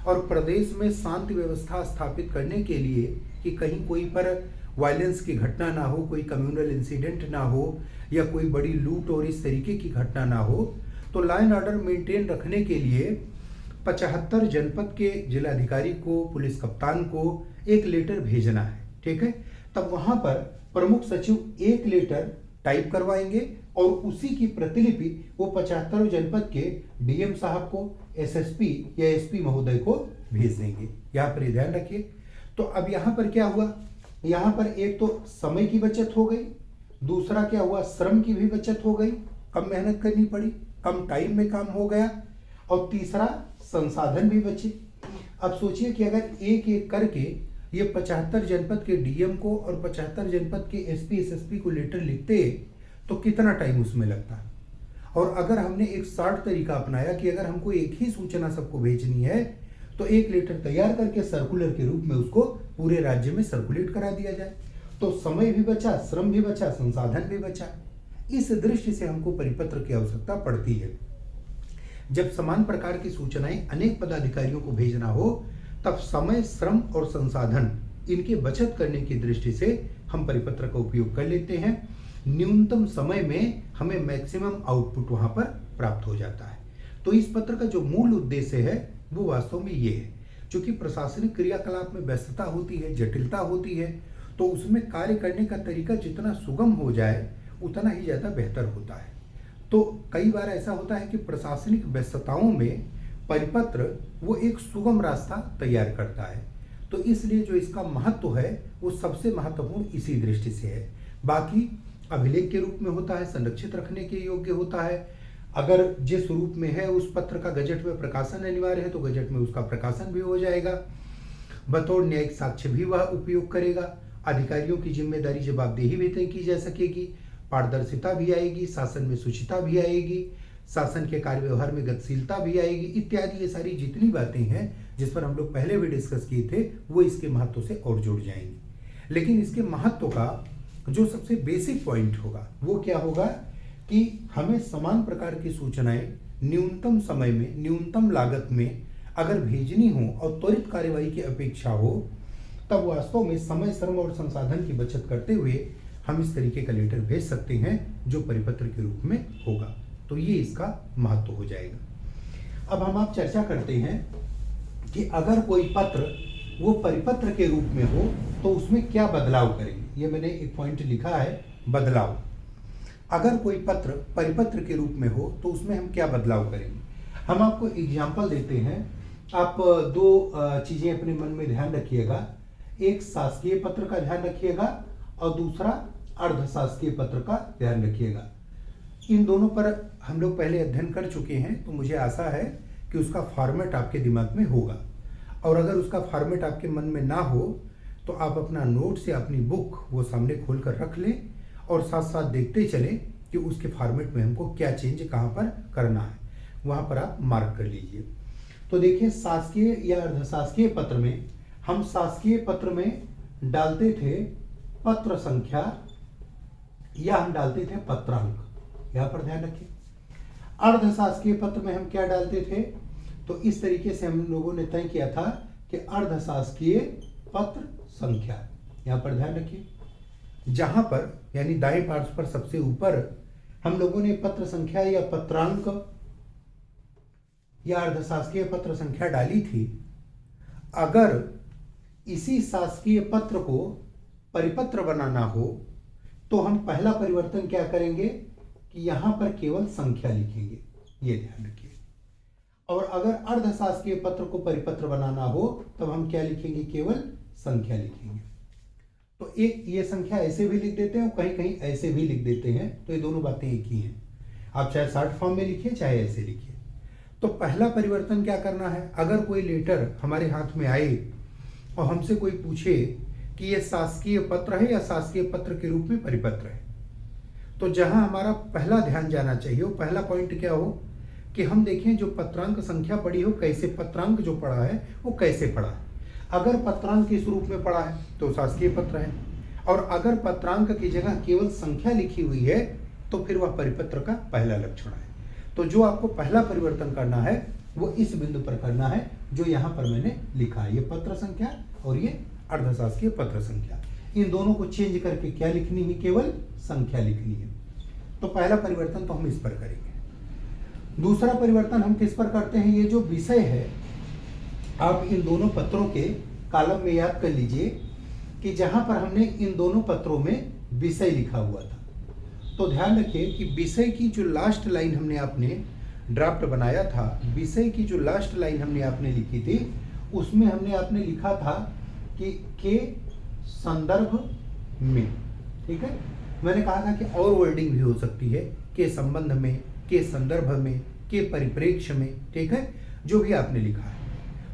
और प्रदेश में शांति व्यवस्था स्थापित करने के लिए कि कहीं कोई पर वायलेंस की घटना ना हो, कोई कम्युनल इंसिडेंट ना हो या कोई बड़ी लूट और इस तरीके की घटना ना हो, तो लॉ एंड ऑर्डर मेंटेन रखने के लिए 75 जनपद के जिलाधिकारी को, पुलिस कप्तान को एक लेटर भेजना है, ठीक है। तब वहां पर प्रमुख सचिव एक लेटर टाइप करवाएंगे और उसी की प्रतिलिपि वो 75 जनपद के डीएम साहब को, एसएसपी या एसपी महोदय को भेज देंगे। यहाँ पर ये ध्यान रखिए। तो अब यहाँ पर क्या हुआ, यहाँ पर एक तो समय की बचत हो गई, दूसरा क्या हुआ, श्रम की भी बचत हो गई, कम मेहनत करनी पड़ी, कम टाइम में काम हो गया, और तीसरा संसाधन भी बचे। अब सोचिए कि अगर एक एक करके ये 75 जनपद के डीएम को और 75 जनपद के एसपी एसएसपी को लेटर लिखते तो कितना टाइम उसमें लगता। और अगर हमने एक शॉर्ट तरीका अपनाया कि अगर हमको एक ही सूचना सबको भेजनी है तो एक लेटर तैयार करके सर्कुलर के रूप में उसको पूरे राज्य में सर्कुलेट करा दिया जाए, तो समय भी बचा, श्रम भी बचा, संसाधन भी बचा। इस दृष्टि से हमको परिपत्र की आवश्यकता पड़ती है। जब समान प्रकार की सूचनाएं अनेक पदाधिकारियों को भेजना हो तब समय, श्रम और संसाधन इनके बचत करने की दृष्टि से हम परिपत्र का उपयोग कर लेते हैं। न्यूनतम समय में हमें मैक्सिमम आउटपुट वहां पर प्राप्त हो जाता है। तो इस पत्र का जो मूल उद्देश्य है वो वास्तव में ये है, क्योंकि प्रशासनिक क्रियाकलाप में व्यस्तता होती है, जटिलता होती है, तो उसमें कार्य करने का तरीका जितना सुगम हो जाए उतना ही ज्यादा बेहतर होता है। तो कई बार ऐसा होता है कि प्रशासनिक व्यस्तताओं में परिपत्र वो एक सुगम रास्ता तैयार करता है। तो इसलिए जो इसका महत्व है वो सबसे महत्वपूर्ण इसी दृष्टि से है। बाकी अभिलेख के रूप में होता है, संरक्षित रखने के योग्य होता है। अगर जिस रूप में है उस पत्र का गजट में प्रकाशन अनिवार्य है तो गजट में उसका प्रकाशन भी हो जाएगा। बतौर न्यायिक साक्ष्य भी वह उपयोग करेगा। अधिकारियों की जिम्मेदारी जवाबदेही भी तय की जा सकेगी, पारदर्शिता भी आएगी, शासन में शुचिता भी आएगी, शासन के कार्य व्यवहार में गतिशीलता भी आएगी, इत्यादि ये सारी जितनी बातें हैं जिस पर हम लोग पहले भी डिस्कस किए थे वो इसके महत्व से और जुड़ जाएंगी। लेकिन इसके महत्व का जो सबसे बेसिक पॉइंट होगा वो क्या होगा कि हमें समान प्रकार की सूचनाएं न्यूनतम समय में, न्यूनतम लागत में अगर भेजनी हो और त्वरित कार्यवाही की अपेक्षा हो तब वास्तव में समय, श्रम और संसाधन की बचत करते हुए हम इस तरीके का लेटर भेज सकते हैं जो परिपत्र के रूप में होगा। तो ये इसका महत्व हो जाएगा। अब हम आप चर्चा करते हैं कि अगर कोई पत्र वो परिपत्र के रूप में हो तो उसमें क्या बदलाव करेंगे। ये मैंने एक पॉइंट लिखा है, बदलाव। अगर कोई पत्र परिपत्र के रूप में हो तो उसमें हम क्या बदलाव करेंगे। हम आपको एग्जाम्पल देते हैं। आप दो चीजें अपने मन में ध्यान रखिएगा, एक शासकीय पत्र का ध्यान रखिएगा और दूसरा अर्धशासकीय पत्र का ध्यान रखिएगा। इन दोनों पर हम लोग पहले अध्ययन कर चुके हैं, तो मुझे आशा है कि उसका फॉर्मेट आपके दिमाग में होगा। और अगर उसका फॉर्मेट आपके मन में ना हो तो आप अपना नोट्स या अपनी बुक वो सामने खोल कर रख लें और साथ साथ देखते चलें कि उसके फॉर्मेट में हमको क्या चेंज कहाँ पर करना है, वहाँ पर आप मार्क कर लीजिए। तो देखिए, शासकीय या अर्धशासकीय पत्र में हम शासकीय पत्र में डालते थे पत्र संख्या या हम डालते थे पत्रांक, यहाँ पर ध्यान रखिए। अर्धशासकीय पत्र में हम क्या डालते थे, तो इस तरीके से हम लोगों ने तय किया था कि अर्धशासकीय पत्र संख्या, यहाँ पर ध्यान रखिए। जहां पर यानी दाएं पार्श्व पर सबसे ऊपर हम लोगों ने पत्र संख्या या पत्रांक या अर्धशासकीय पत्र संख्या डाली थी। अगर इसी शासकीय पत्र को परिपत्र बनाना हो तो हम पहला परिवर्तन क्या करेंगे कि यहां पर केवल संख्या लिखेंगे, ये ध्यान रखिए। और अगर अर्धशासकीय पत्र को परिपत्र बनाना हो तब हम क्या लिखेंगे, केवल संख्या लिखेंगे। तो एक ये संख्या ऐसे भी लिख देते हैं और कहीं कहीं ऐसे भी लिख देते हैं, तो ये दोनों बातें एक ही हैं। आप चाहे शॉर्ट फॉर्म में लिखिए चाहे ऐसे लिखिए। तो पहला परिवर्तन क्या करना है, अगर कोई लेटर हमारे हाथ में आए और हमसे कोई पूछे कि ये शासकीय पत्र है या शासकीय पत्र के रूप में परिपत्र है, तो जहां हमारा पहला ध्यान जाना चाहिए, वो पहला पॉइंट क्या हो कि हम देखें जो पत्रांक संख्या पड़ी हो, कैसे पत्रांक जो पड़ा है वो कैसे पड़ा है। अगर पत्रांक इस रूप में पड़ा है तो शासकीय पत्र है, और अगर पत्रांक की जगह केवल संख्या लिखी हुई है तो फिर वह परिपत्र का पहला लक्षण है। तो जो आपको पहला परिवर्तन करना है वो इस बिंदु पर करना है जो यहाँ पर मैंने लिखा है, ये पत्र संख्या और ये अर्धशासकीय पत्र संख्या। इन दोनों को चेंज करके क्या लिखनी है, केवल संख्या लिखनी है। तो पहला परिवर्तन तो हम इस पर करेंगे। दूसरा परिवर्तन हम किस पर करते हैं, ये जो विषय है, आप इन दोनों पत्रों के कॉलम में याद कर लीजिए कि जहां पर हमने इन दोनों पत्रों में विषय लिखा हुआ था, तो ध्यान रखिए कि विषय की जो लास्ट लाइन हमने आपने ड्राफ्ट बनाया था, विषय की जो लास्ट लाइन हमने आपने लिखी थी, उसमें हमने आपने लिखा था कि के संदर्भ में, ठीक है। मैंने कहा था कि और वर्डिंग भी हो सकती है, के संबंध में, के संदर्भ में, के परिप्रेक्ष्य में, ठीक है, जो भी आपने लिखा है।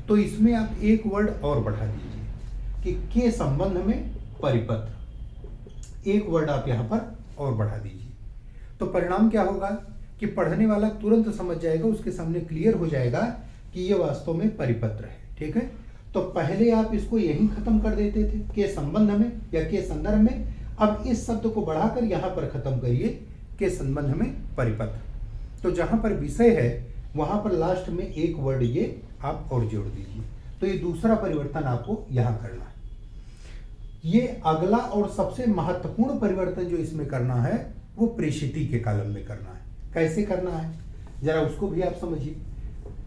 तो इसमें आप एक वर्ड और बढ़ा दीजिए कि के संबंध में परिपत्र, एक वर्ड आप यहाँ पर और बढ़ा दीजिए। तो परिणाम क्या होगा कि पढ़ने वाला तुरंत समझ जाएगा, उसके सामने क्लियर हो जाएगा कि ये वास्तव में परिपत्र है, ठीक है। तो पहले आप इसको यहीं खत्म कर देते थे के संबंध में या के संदर्भ में, अब इस शब्द को बढ़ाकर यहाँ पर खत्म करिए के संबंध में परिपत्र। तो जहां पर विषय है वहां पर लास्ट में एक वर्ड ये आप और जोड़ दीजिए। तो ये दूसरा परिवर्तन आपको यहां करना है। ये अगला और सबसे महत्वपूर्ण परिवर्तन जो इसमें करना है वो प्रेषिति के कॉलम में करना है। कैसे करना है जरा उसको भी आप समझिए।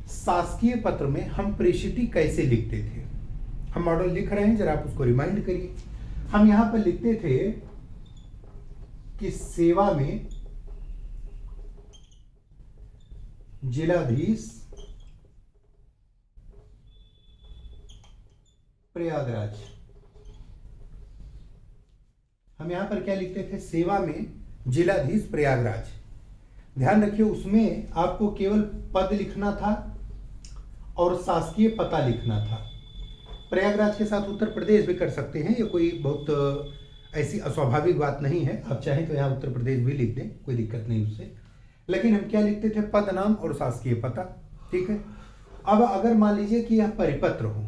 शासकीय पत्र में हम प्रेषिति कैसे लिखते थे, हम मॉडल लिख रहे हैं, जरा आप उसको रिमाइंड करिए। हम यहां पर लिखते थे कि सेवा में जिलाधीश प्रयागराज। हम यहां पर क्या लिखते थे, सेवा में जिलाधीश प्रयागराज। ध्यान रखिए उसमें आपको केवल पद लिखना था और शासकीय पता लिखना था। प्रयागराज के साथ उत्तर प्रदेश भी कर सकते हैं, ये कोई बहुत ऐसी अस्वाभाविक बात नहीं है। आप चाहें तो यहाँ उत्तर प्रदेश भी लिख दें, कोई दिक्कत नहीं उससे। लेकिन हम क्या लिखते थे, पद नाम और शासकीय पता, ठीक है। अब अगर मान लीजिए कि यह परिपत्र हो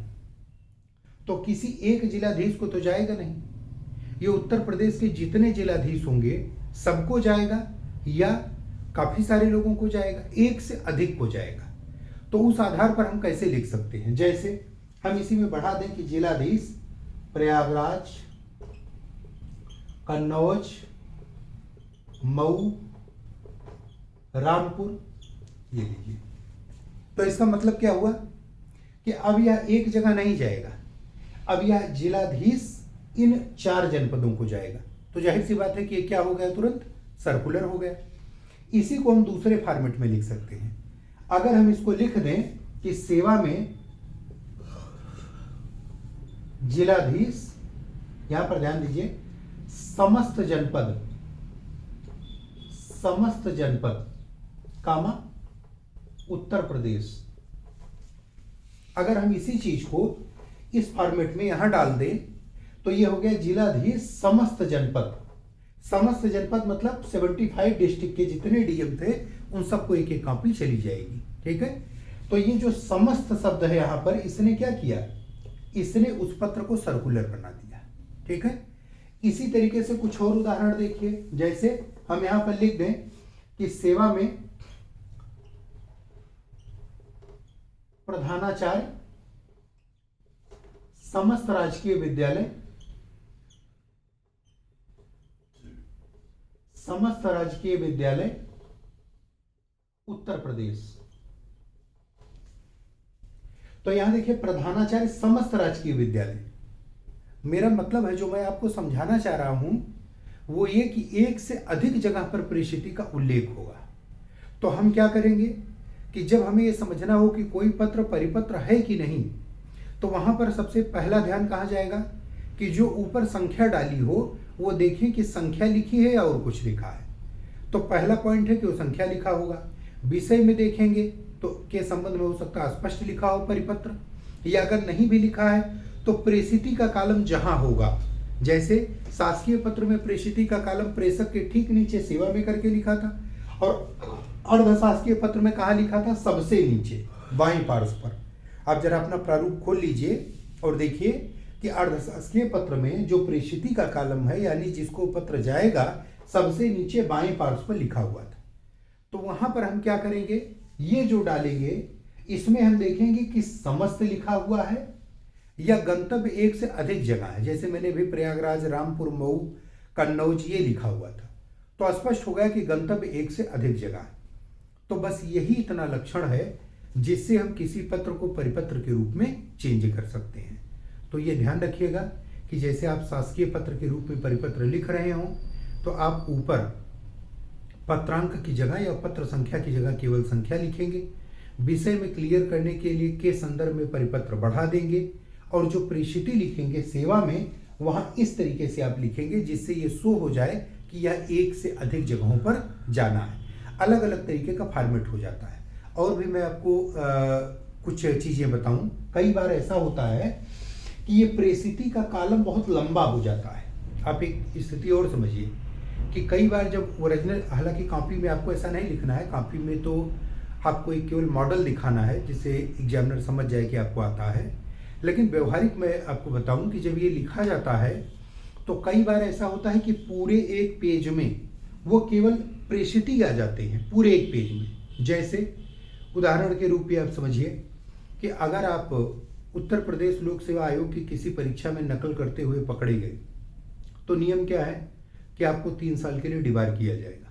तो किसी एक जिलाधीश को तो जाएगा नहीं, ये उत्तर प्रदेश के जितने जिलाधीश होंगे सबको जाएगा या काफी सारे लोगों को जाएगा, एक से अधिक को जाएगा। तो उस आधार पर हम कैसे लिख सकते हैं, जैसे हम इसी में बढ़ा दें कि जिलाधीश प्रयागराज, कन्नौज, मऊ, रामपुर, ये लीजिए। तो इसका मतलब क्या हुआ कि अब यह एक जगह नहीं जाएगा, अब यह जिलाधीश इन 4 जनपदों को जाएगा। तो जाहिर सी बात है कि ये क्या हो गया, तुरंत सर्कुलर हो गया। इसी को हम दूसरे फॉर्मेट में लिख सकते हैं। अगर हम इसको लिख दें कि सेवा में जिलाधीश, यहां पर ध्यान दीजिए, समस्त जनपद कामा उत्तर प्रदेश। अगर हम इसी चीज को इस फॉर्मेट में यहां डाल दें तो ये हो गया जिलाधीश समस्त जनपद। समस्त जनपद मतलब 75 डिस्ट्रिक्ट के जितने डीएम थे उन सबको एक एक कॉपी चली जाएगी। ठीक है, तो ये जो समस्त शब्द है यहां पर, इसने क्या किया, इसने उस पत्र को सर्कुलर बना दिया। ठीक है, इसी तरीके से कुछ और उदाहरण देखिए। जैसे हम यहां पर लिख दें कि सेवा में प्रधानाचार्य समस्त राजकीय विद्यालय उत्तर प्रदेश। तो यहां देखिए प्रधानाचार्य समस्त राजकीय विद्यालय, मेरा मतलब है जो मैं आपको समझाना चाह रहा हूं वो ये कि एक से अधिक जगह पर प्रेषिति का उल्लेख होगा। तो हम क्या करेंगे कि जब हमें यह समझना हो कि कोई पत्र परिपत्र है कि नहीं, तो वहां पर सबसे पहला ध्यान कहां जाएगा कि जो ऊपर संख्या डाली हो वो देखें कि संख्या लिखी है या और कुछ लिखा है। तो पहला पॉइंट है कि वो संख्या लिखा होगा। विषय में देखेंगे तो के संबंध में हो सकता है स्पष्ट लिखा हो परिपत्र, या अगर नहीं भी लिखा है तो प्रेषिति का कॉलम जहां होगा, जैसे शासकीय पत्र में प्रेषिति का कॉलम प्रेषक के ठीक नीचे सेवा में करके लिखा था, और अर्धशासकीय पत्र में कहा लिखा था, सबसे नीचे बाईं पार्श्व पर। आप जरा अपना प्रारूप खोल लीजिए और देखिए कि अर्धशासकीय पत्र में जो प्रेषिति का कॉलम है, यानी जिसको पत्र जाएगा, सबसे नीचे बाएं पार्श्व पर लिखा हुआ था। तो वहां पर हम क्या करेंगे, ये जो डालेंगे इसमें हम देखेंगे कि समस्त लिखा हुआ है या गंतव्य एक से अधिक जगह है। जैसे मैंने भी प्रयागराज, रामपुर, मऊ, कन्नौज ये लिखा हुआ था, तो स्पष्ट हो गया कि गंतव्य एक से अधिक जगह है। तो बस यही इतना लक्षण है जिससे हम किसी पत्र को परिपत्र के रूप में चेंज कर सकते हैं। तो ये ध्यान रखिएगा कि जैसे आप शासकीय पत्र के रूप में परिपत्र लिख रहे हो तो आप ऊपर पत्रांक की जगह या पत्र संख्या की जगह केवल संख्या लिखेंगे। विषय में क्लियर करने के लिए के संदर्भ में परिपत्र बढ़ा देंगे, और जो प्रेषिति लिखेंगे सेवा में, वहां इस तरीके से आप लिखेंगे जिससे ये शो हो जाए कि यह एक से अधिक जगहों पर जाना है। अलग अलग तरीके का फॉर्मेट हो जाता है। और भी मैं आपको कुछ चीजें बताऊं। कई बार ऐसा होता है कि ये प्रेषिति का कॉलम बहुत लंबा हो जाता है। आप एक स्थिति और समझिए कि कई बार जब ओरिजिनल, हालांकि कॉपी में आपको ऐसा नहीं लिखना है, कॉपी में तो आपको एक केवल मॉडल दिखाना है जिससे एग्जामिनर समझ जाए कि आपको आता है। लेकिन व्यवहारिक में आपको बताऊं कि जब ये लिखा जाता है तो कई बार ऐसा होता है कि पूरे एक पेज में वो केवल प्रेषिति आ जाते हैं, पूरे एक पेज में। जैसे उदाहरण के रूप में आप समझिए कि अगर आप उत्तर प्रदेश लोक सेवा आयोग की किसी परीक्षा में नकल करते हुए पकड़े गए तो नियम क्या है कि आपको 3 साल के लिए डिबार किया जाएगा।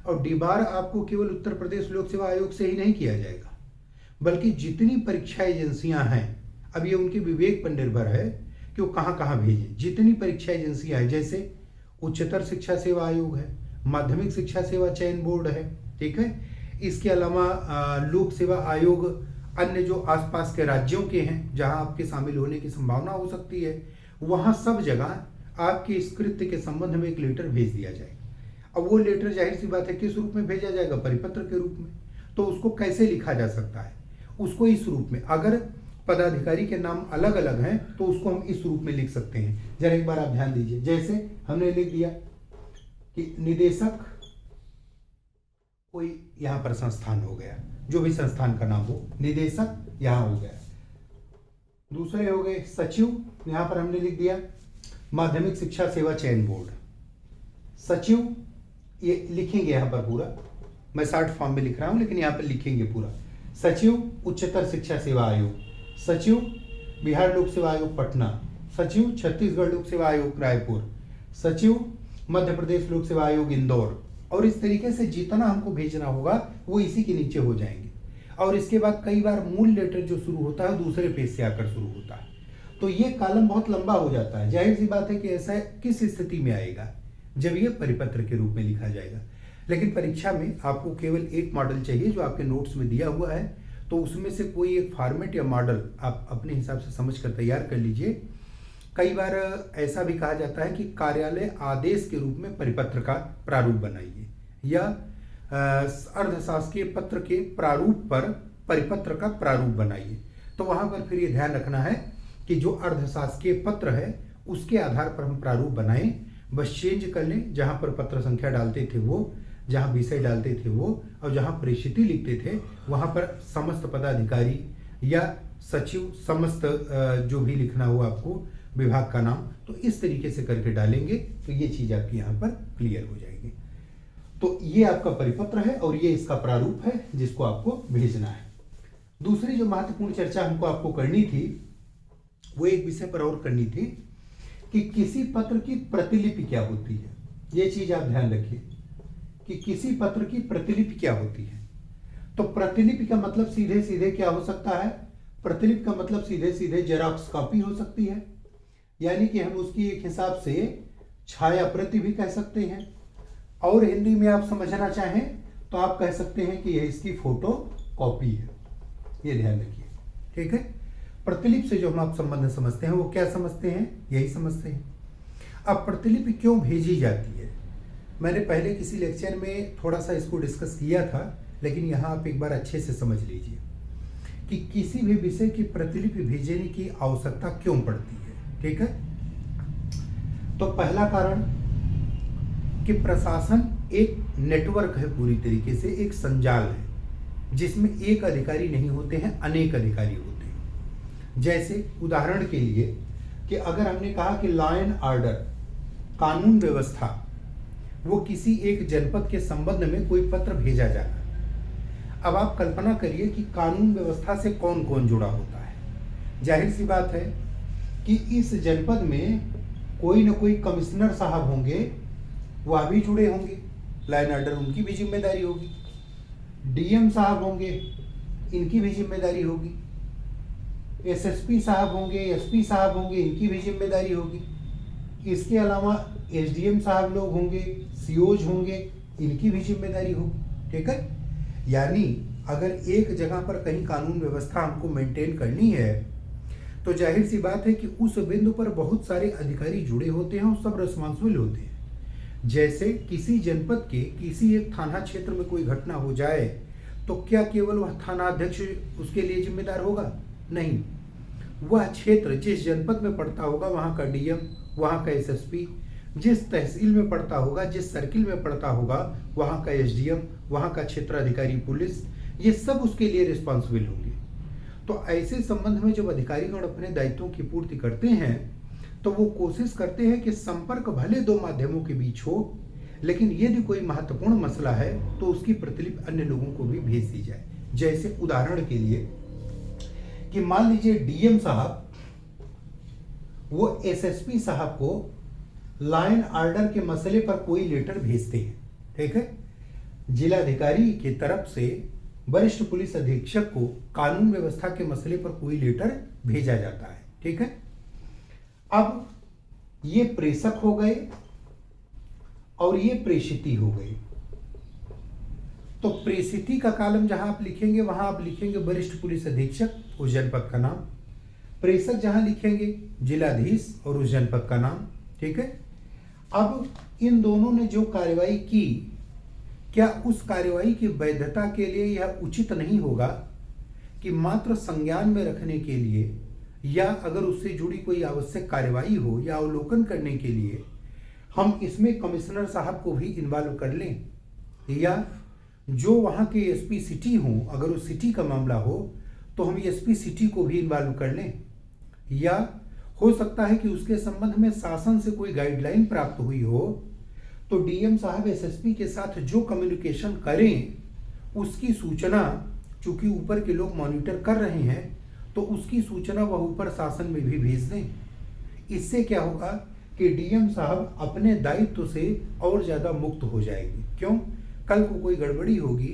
और डिबार आपको केवल उत्तर प्रदेश लोक सेवा आयोग से ही नहीं किया जाएगा, बल्कि जितनी परीक्षा एजेंसियां हैं, अब ये उनके विवेक पर निर्भर है कि वो कहाँ कहाँ भेजें। जितनी परीक्षा एजेंसियां हैं, जैसे उच्चतर शिक्षा सेवा आयोग है, माध्यमिक शिक्षा सेवा चयन बोर्ड है, ठीक है, इसके अलावा लोक सेवा आयोग अन्य जो आसपास के राज्यों के हैं जहां आपके शामिल होने की संभावना हो सकती है, वहां सब जगह आपके इस कृत्य के संबंध में एक लेटर भेज दिया जाएगा। अब वो लेटर जाहिर सी बात है किस रूप में भेजा जाएगा, परिपत्र के रूप में। तो उसको कैसे लिखा जा सकता है, उसको इस रूप में, अगर पदाधिकारी के नाम अलग अलग हैं तो उसको हम इस रूप में लिख सकते हैं। जरा एक बार आप ध्यान दीजिए, जैसे हमने लिख दिया कि निदेशक कोई यहां पर संस्थान हो गया, जो भी संस्थान का नाम हो, निदेशक यहां हो गया। दूसरे हो गए सचिव, यहां पर हमने लिख दिया माध्यमिक शिक्षा सेवा चयन बोर्ड, सचिव ये लिखेंगे यहां पर पूरा, मैं शॉर्ट फॉर्म में लिख रहा हूं लेकिन यहां पर लिखेंगे पूरा। सचिव उच्चतर शिक्षा सेवा आयोग, सचिव बिहार लोक सेवा आयोग पटना, सचिव छत्तीसगढ़ लोक सेवा आयोग रायपुर, सचिव मध्य प्रदेश लोक सेवा आयोग इंदौर। और इस तरीके से जितना हमको भेजना होगा वो इसी के नीचे हो जाएंगे। और इसके बाद कई बार मूल लेटर जो शुरू होता है दूसरे पेज से आकर शुरू होता है, तो ये कॉलम बहुत लंबा हो जाता है। जाहिर सी बात है कि ऐसा किस स्थिति में आएगा, जब ये परिपत्र के रूप में लिखा जाएगा। लेकिन परीक्षा में आपको केवल एक मॉडल चाहिए जो आपके नोट्स में दिया हुआ है, तो उसमें से कोई एक फॉर्मेट या मॉडल आप अपने हिसाब से समझ कर तैयार कर लीजिए। कई बार ऐसा भी कहा जाता है कि कार्यालय आदेश के रूप में परिपत्र का प्रारूप बनाइए, या अर्धशासकीय पत्र के प्रारूप पर परिपत्र का प्रारूप बनाइए। तो वहां पर फिर ये ध्यान रखना है कि जो अर्धशासकीय पत्र है उसके आधार पर हम प्रारूप बनाएं, बस चेंज कर लें, जहां पर पत्र संख्या डालते थे वो, जहां विषय डालते थे वो, और जहां परिस्थिति लिखते थे वहां पर समस्त पदाधिकारी या सचिव, समस्त जो भी लिखना हो आपको विभाग का नाम, तो इस तरीके से करके डालेंगे तो ये चीज आपकी यहाँ पर क्लियर हो जाएगी। तो ये आपका परिपत्र है और ये इसका प्रारूप है जिसको आपको भेजना है। दूसरी जो महत्वपूर्ण चर्चा हमको आपको करनी थी वो एक विषय पर और करनी थी कि किसी पत्र की प्रतिलिपि क्या होती है। ये चीज आप ध्यान रखिए कि किसी पत्र की प्रतिलिपि क्या होती है। तो प्रतिलिपि का मतलब सीधे सीधे क्या हो सकता है? प्रतिलिपि का मतलब सीधे सीधे जेरॉक्स कॉपी हो सकती है, यानी कि हम उसकी एक हिसाब से छाया प्रति भी कह सकते हैं, और हिंदी में आप समझना चाहें तो आप कह सकते हैं कि यह इसकी फोटो कॉपी है। ये ध्यान रखिए, ठीक है। प्रतिलिपि से जो हम आप संबंध समझते हैं वो क्या समझते हैं? यही समझते हैं। अब प्रतिलिपि क्यों भेजी जाती है, मैंने पहले किसी लेक्चर में थोड़ा सा इसको डिस्कस किया था, लेकिन यहाँ आप एक बार अच्छे से समझ लीजिए कि किसी भी विषय की प्रतिलिपि भेजने की आवश्यकता क्यों पड़ती है, ठीक है। तो पहला कारण कि प्रशासन एक नेटवर्क है, पूरी तरीके से एक संजाल है जिसमें एक अधिकारी नहीं होते हैं, अनेक अधिकारी होते हैं। जैसे उदाहरण के लिए कि अगर हमने कहा कि लॉ एंड ऑर्डर, कानून व्यवस्था, वो किसी एक जनपद के संबंध में कोई पत्र भेजा जाना। अब आप कल्पना करिए कि कानून व्यवस्था से कौन कौन जुड़ा होता है। जाहिर सी बात है कि इस जनपद में कोई न कोई कमिश्नर साहब होंगे, वह भी जुड़े होंगे, लॉ एंड ऑर्डर उनकी भी जिम्मेदारी होगी। डीएम साहब होंगे, इनकी भी जिम्मेदारी होगी। एसएसपी साहब होंगे, एसपी साहब होंगे, इनकी भी जिम्मेदारी होगी। इसके अलावा एसडीएम साहब लोग होंगे, सीओज होंगे, इनकी भी जिम्मेदारी होगी, ठीक है। यानी अगर एक जगह पर कहीं कानून व्यवस्था हमको मेंटेन करनी है तो जाहिर सी बात है कि उस बिंदु पर बहुत सारे अधिकारी जुड़े होते हैं और सब रिस्पॉन्सिबल होते हैं। जैसे किसी जनपद के किसी एक थाना क्षेत्र में कोई घटना हो जाए तो क्या केवल वह थाना अध्यक्ष उसके लिए जिम्मेदार होगा? नहीं, वह क्षेत्र जिस जनपद में पड़ता होगा वहां का डीएम, वहां का एसएसपी, जिस तहसील में पड़ता होगा, जिस सर्किल में पड़ता होगा वहां का एसडीएम, वहां का क्षेत्राधिकारी पुलिस, ये सब उसके लिए रिस्पॉन्सिबल होंगे। तो ऐसे संबंध में जब अधिकारीगण अपने दायित्वों की पूर्ति करते हैं तो वो कोशिश करते हैं कि संपर्क भले दो माध्यमों के बीच हो, लेकिन यदि कोई महत्वपूर्ण मसला है तो उसकी प्रतिलिपि अन्य लोगों को भी भेज दी जाए। जैसे उदाहरण के लिए कि मान लीजिए डीएम साहब वो एसएसपी साहब को लॉ एंड ऑर्डर के मसले पर कोई लेटर भेजते हैं, ठीक है। जिलाधिकारी की तरफ से वरिष्ठ पुलिस अधीक्षक को कानून व्यवस्था के मसले पर कोई लेटर भेजा जाता है, ठीक है। अब ये प्रेषक हो गए और ये प्रेषिती हो गई। तो प्रेषिती का कॉलम जहां आप लिखेंगे वहां आप लिखेंगे वरिष्ठ पुलिस अधीक्षक उस जनपद का नाम, प्रेषक जहां लिखेंगे जिलाधीश और उस जनपद का नाम, ठीक है। अब इन दोनों ने जो कार्रवाई की, क्या उस कार्रवाई की वैधता के लिए यह उचित नहीं होगा कि मात्र संज्ञान में रखने के लिए या अगर उससे जुड़ी कोई आवश्यक कार्रवाई हो या अवलोकन करने के लिए हम इसमें कमिश्नर साहब को भी इन्वॉल्व कर लें, या जो वहाँ के एसपी सिटी हों, अगर उस सिटी का मामला हो तो हम एसपी सिटी को भी इन्वॉल्व कर लें, या हो सकता है कि उसके संबंध में शासन से कोई गाइडलाइन प्राप्त हुई हो तो डीएम साहब एसएसपी के साथ जो कम्युनिकेशन करें उसकी सूचना, चूंकि ऊपर के लोग मॉनिटर कर रहे हैं तो उसकी सूचना वह ऊपर शासन में भी भेज दें। इससे क्या होगा कि डीएम साहब अपने दायित्व से और ज़्यादा मुक्त हो जाएंगे। क्यों? कल को कोई गड़बड़ी होगी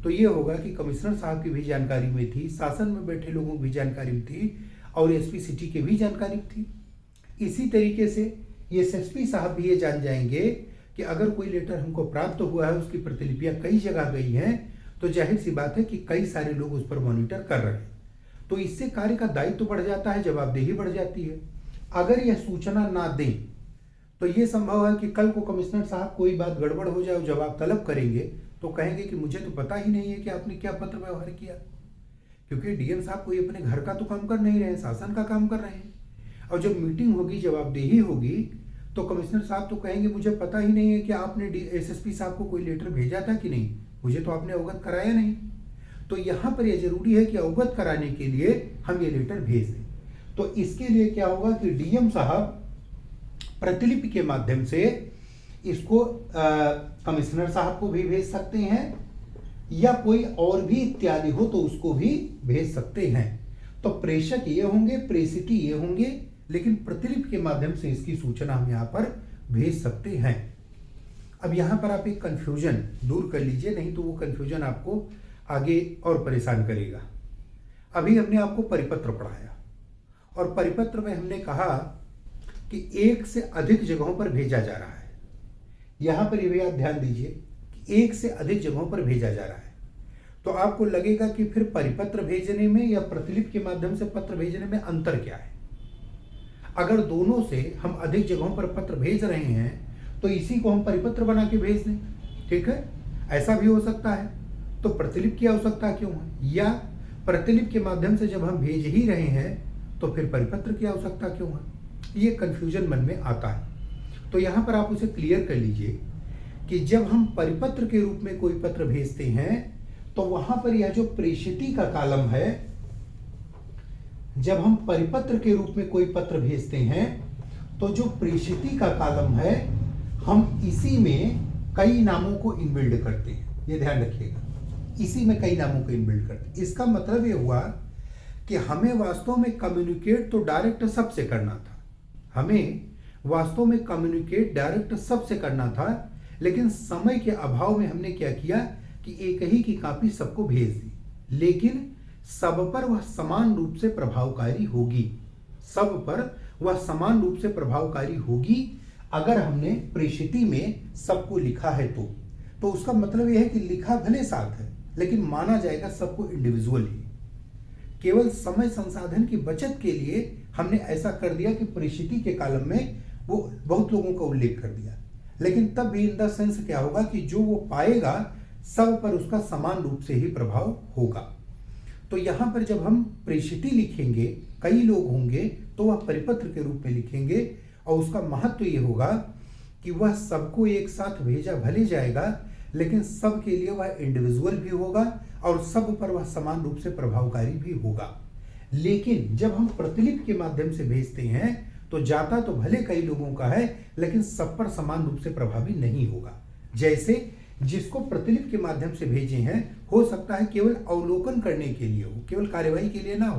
तो ये होगा कि कमिश्नर साहब की भी जानकारी में थी, शासन में बैठे लोगों की भी जानकारी में थी, और एसपी सिटी की भी जानकारी थी। इसी तरीके से एसएसपी साहब भी ये जान जाएंगे कि अगर कोई लेटर हमको प्राप्त हुआ है, उसकी प्रतिलिपियां कई जगह गई हैं, तो जाहिर सी बात है कि कई सारे लोग उस पर मॉनिटर कर रहे हैं। तो इससे कार्य का दायित्व तो बढ़ जाता है, जवाबदेही बढ़ जाती है। अगर यह सूचना ना दें तो ये संभव है कि कल को कमिश्नर साहब कोई बात गड़बड़ हो जाए और जवाब तलब करेंगे तो कहेंगे कि मुझे तो पता ही नहीं है कि आपने क्या पत्र व्यवहार किया, क्योंकि डीएम साहब कोई अपने घर का तो काम कर नहीं रहे हैं, शासन का काम कर रहे हैं। और जब मीटिंग होगी, जवाबदेही होगी, तो कमिश्नर साहब तो कहेंगे मुझे पता ही नहीं है कि आपने एसएसपी साहब को कोई लेटर भेजा था कि नहीं, मुझे तो आपने अवगत कराया नहीं। तो यहाँ पर यह जरूरी है कि अवगत कराने के लिए हम ये लेटर भेज दें। तो इसके लिए क्या होगा कि डीएम साहब प्रतिलिपि के माध्यम से इसको कमिश्नर साहब को भी भेज सकते हैं, या कोई और भी इत्यादि हो तो उसको भी भेज सकते हैं। तो प्रेषक ये होंगे, प्रेषिती ये होंगे, लेकिन प्रतिलिपि के माध्यम से इसकी सूचना हम यहाँ पर भेज सकते हैं। अब यहाँ पर आप एक कंफ्यूजन दूर कर लीजिए, नहीं तो वो कंफ्यूजन आपको आगे और परेशान करेगा। अभी हमने आपको परिपत्र पढ़ाया और परिपत्र में हमने कहा कि एक से अधिक जगहों पर भेजा जा रहा है। यहाँ पर ये भी आप ध्यान दीजिए कि एक से अधिक जगहों पर भेजा जा रहा है। तो आपको लगेगा कि फिर परिपत्र भेजने में या प्रतिलिपि के माध्यम से पत्र भेजने में अंतर क्या है। अगर दोनों से हम अधिक जगहों पर पत्र भेज रहे हैं तो इसी को हम परिपत्र बना के भेज दें, ठीक है, ऐसा भी हो सकता है। तो प्रतिलिपि की आवश्यकता क्यों है, या प्रतिलिपि के माध्यम से जब हम भेज ही रहे हैं तो फिर परिपत्र की आवश्यकता क्यों है, ये कंफ्यूजन मन में आता है। तो यहाँ पर आप उसे क्लियर कर लीजिए कि जब हम परिपत्र के रूप में कोई पत्र भेजते हैं तो वहां पर यह जो प्रेषिती का कॉलम है, जब हम परिपत्र के रूप में कोई पत्र भेजते हैं तो जो प्रेषिती का कॉलम है हम इसी में कई नामों को इनबिल्ड करते हैं। ये ध्यान रखिएगा, इसी में कई नामों को इनबिल्ड करते हैं। इसका मतलब ये हुआ कि हमें वास्तव में कम्युनिकेट तो डायरेक्ट सबसे करना था, हमें वास्तव में कम्युनिकेट डायरेक्ट सबसे करना था, लेकिन समय के अभाव में हमने क्या किया कि एक ही की कॉपी सबको भेज दी। लेकिन सब पर वह समान रूप से प्रभावकारी होगी, सब पर वह समान रूप से प्रभावकारी होगी अगर हमने प्रेषिती में सबको लिखा है तो उसका मतलब यह है कि लिखा भले साथ है लेकिन माना जाएगा सबको इंडिविजुअली। केवल समय संसाधन की बचत के लिए हमने ऐसा कर दिया कि प्रेषिती के कॉलम में वो बहुत लोगों का उल्लेख कर दिया, लेकिन तब भी इन द सेंस क्या होगा कि जो वो पाएगा सब पर उसका समान रूप से ही प्रभाव होगा। तो यहां पर जब हम प्रेषिती लिखेंगे, कई लोग होंगे, तो वह परिपत्र के रूप में लिखेंगे और उसका महत्व ये होगा कि वह सबको एक साथ भेजा भले जाएगा लेकिन सब के लिए वह इंडिविजुअल भी होगा और सब पर वह समान रूप से प्रभावकारी भी होगा। लेकिन जब हम प्रतिलिपि के माध्यम से भेजते हैं तो जाता तो भले कई लोगों का है लेकिन सब पर समान रूप से प्रभावी नहीं होगा। जैसे जिसको प्रतिलिपि के माध्यम से भेजे हैं हो सकता है केवल अवलोकन करने के लिए हो, केवल कार्यवाही के लिए ना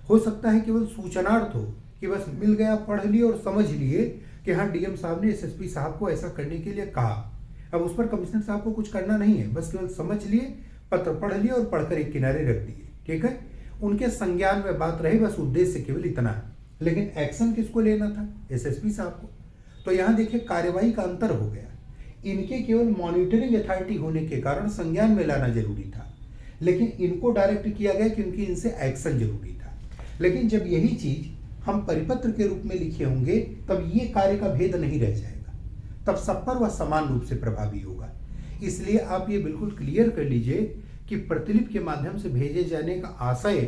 हो सकता है केवल सूचनार्थ हो कि बस मिल गया, पढ़ लिए और समझ लिए कि हाँ डीएम साहब ने एसएसपी साहब को ऐसा करने के लिए कहा। अब उस पर कमिश्नर साहब को कुछ करना नहीं है, बस केवल समझ लिए, पत्र पढ़ लिए और पढ़कर एक किनारे रख दिए, ठीक है। उनके संज्ञान में बात रही, बस उद्देश्य केवल इतना है। लेकिन एक्शन किसको लेना था, एसएसपी साहब को। तो यहाँ देखिए कार्यवाही का अंतर हो गया। इनके केवल मॉनिटरिंग अथॉरिटी होने के कारण संज्ञान में लाना जरूरी था, लेकिन इनको डायरेक्ट किया गया क्योंकि इनसे एक्शन जरूरी था। लेकिन जब यही चीज हम परिपत्र के रूप में लिखे होंगे तब ये कार्य का भेद नहीं रह जाएगा, तब सब पर वह समान रूप से प्रभावी होगा। इसलिए आप ये बिल्कुल क्लियर कर लीजिए कि प्रतिलिपि के माध्यम से भेजे जाने का आशय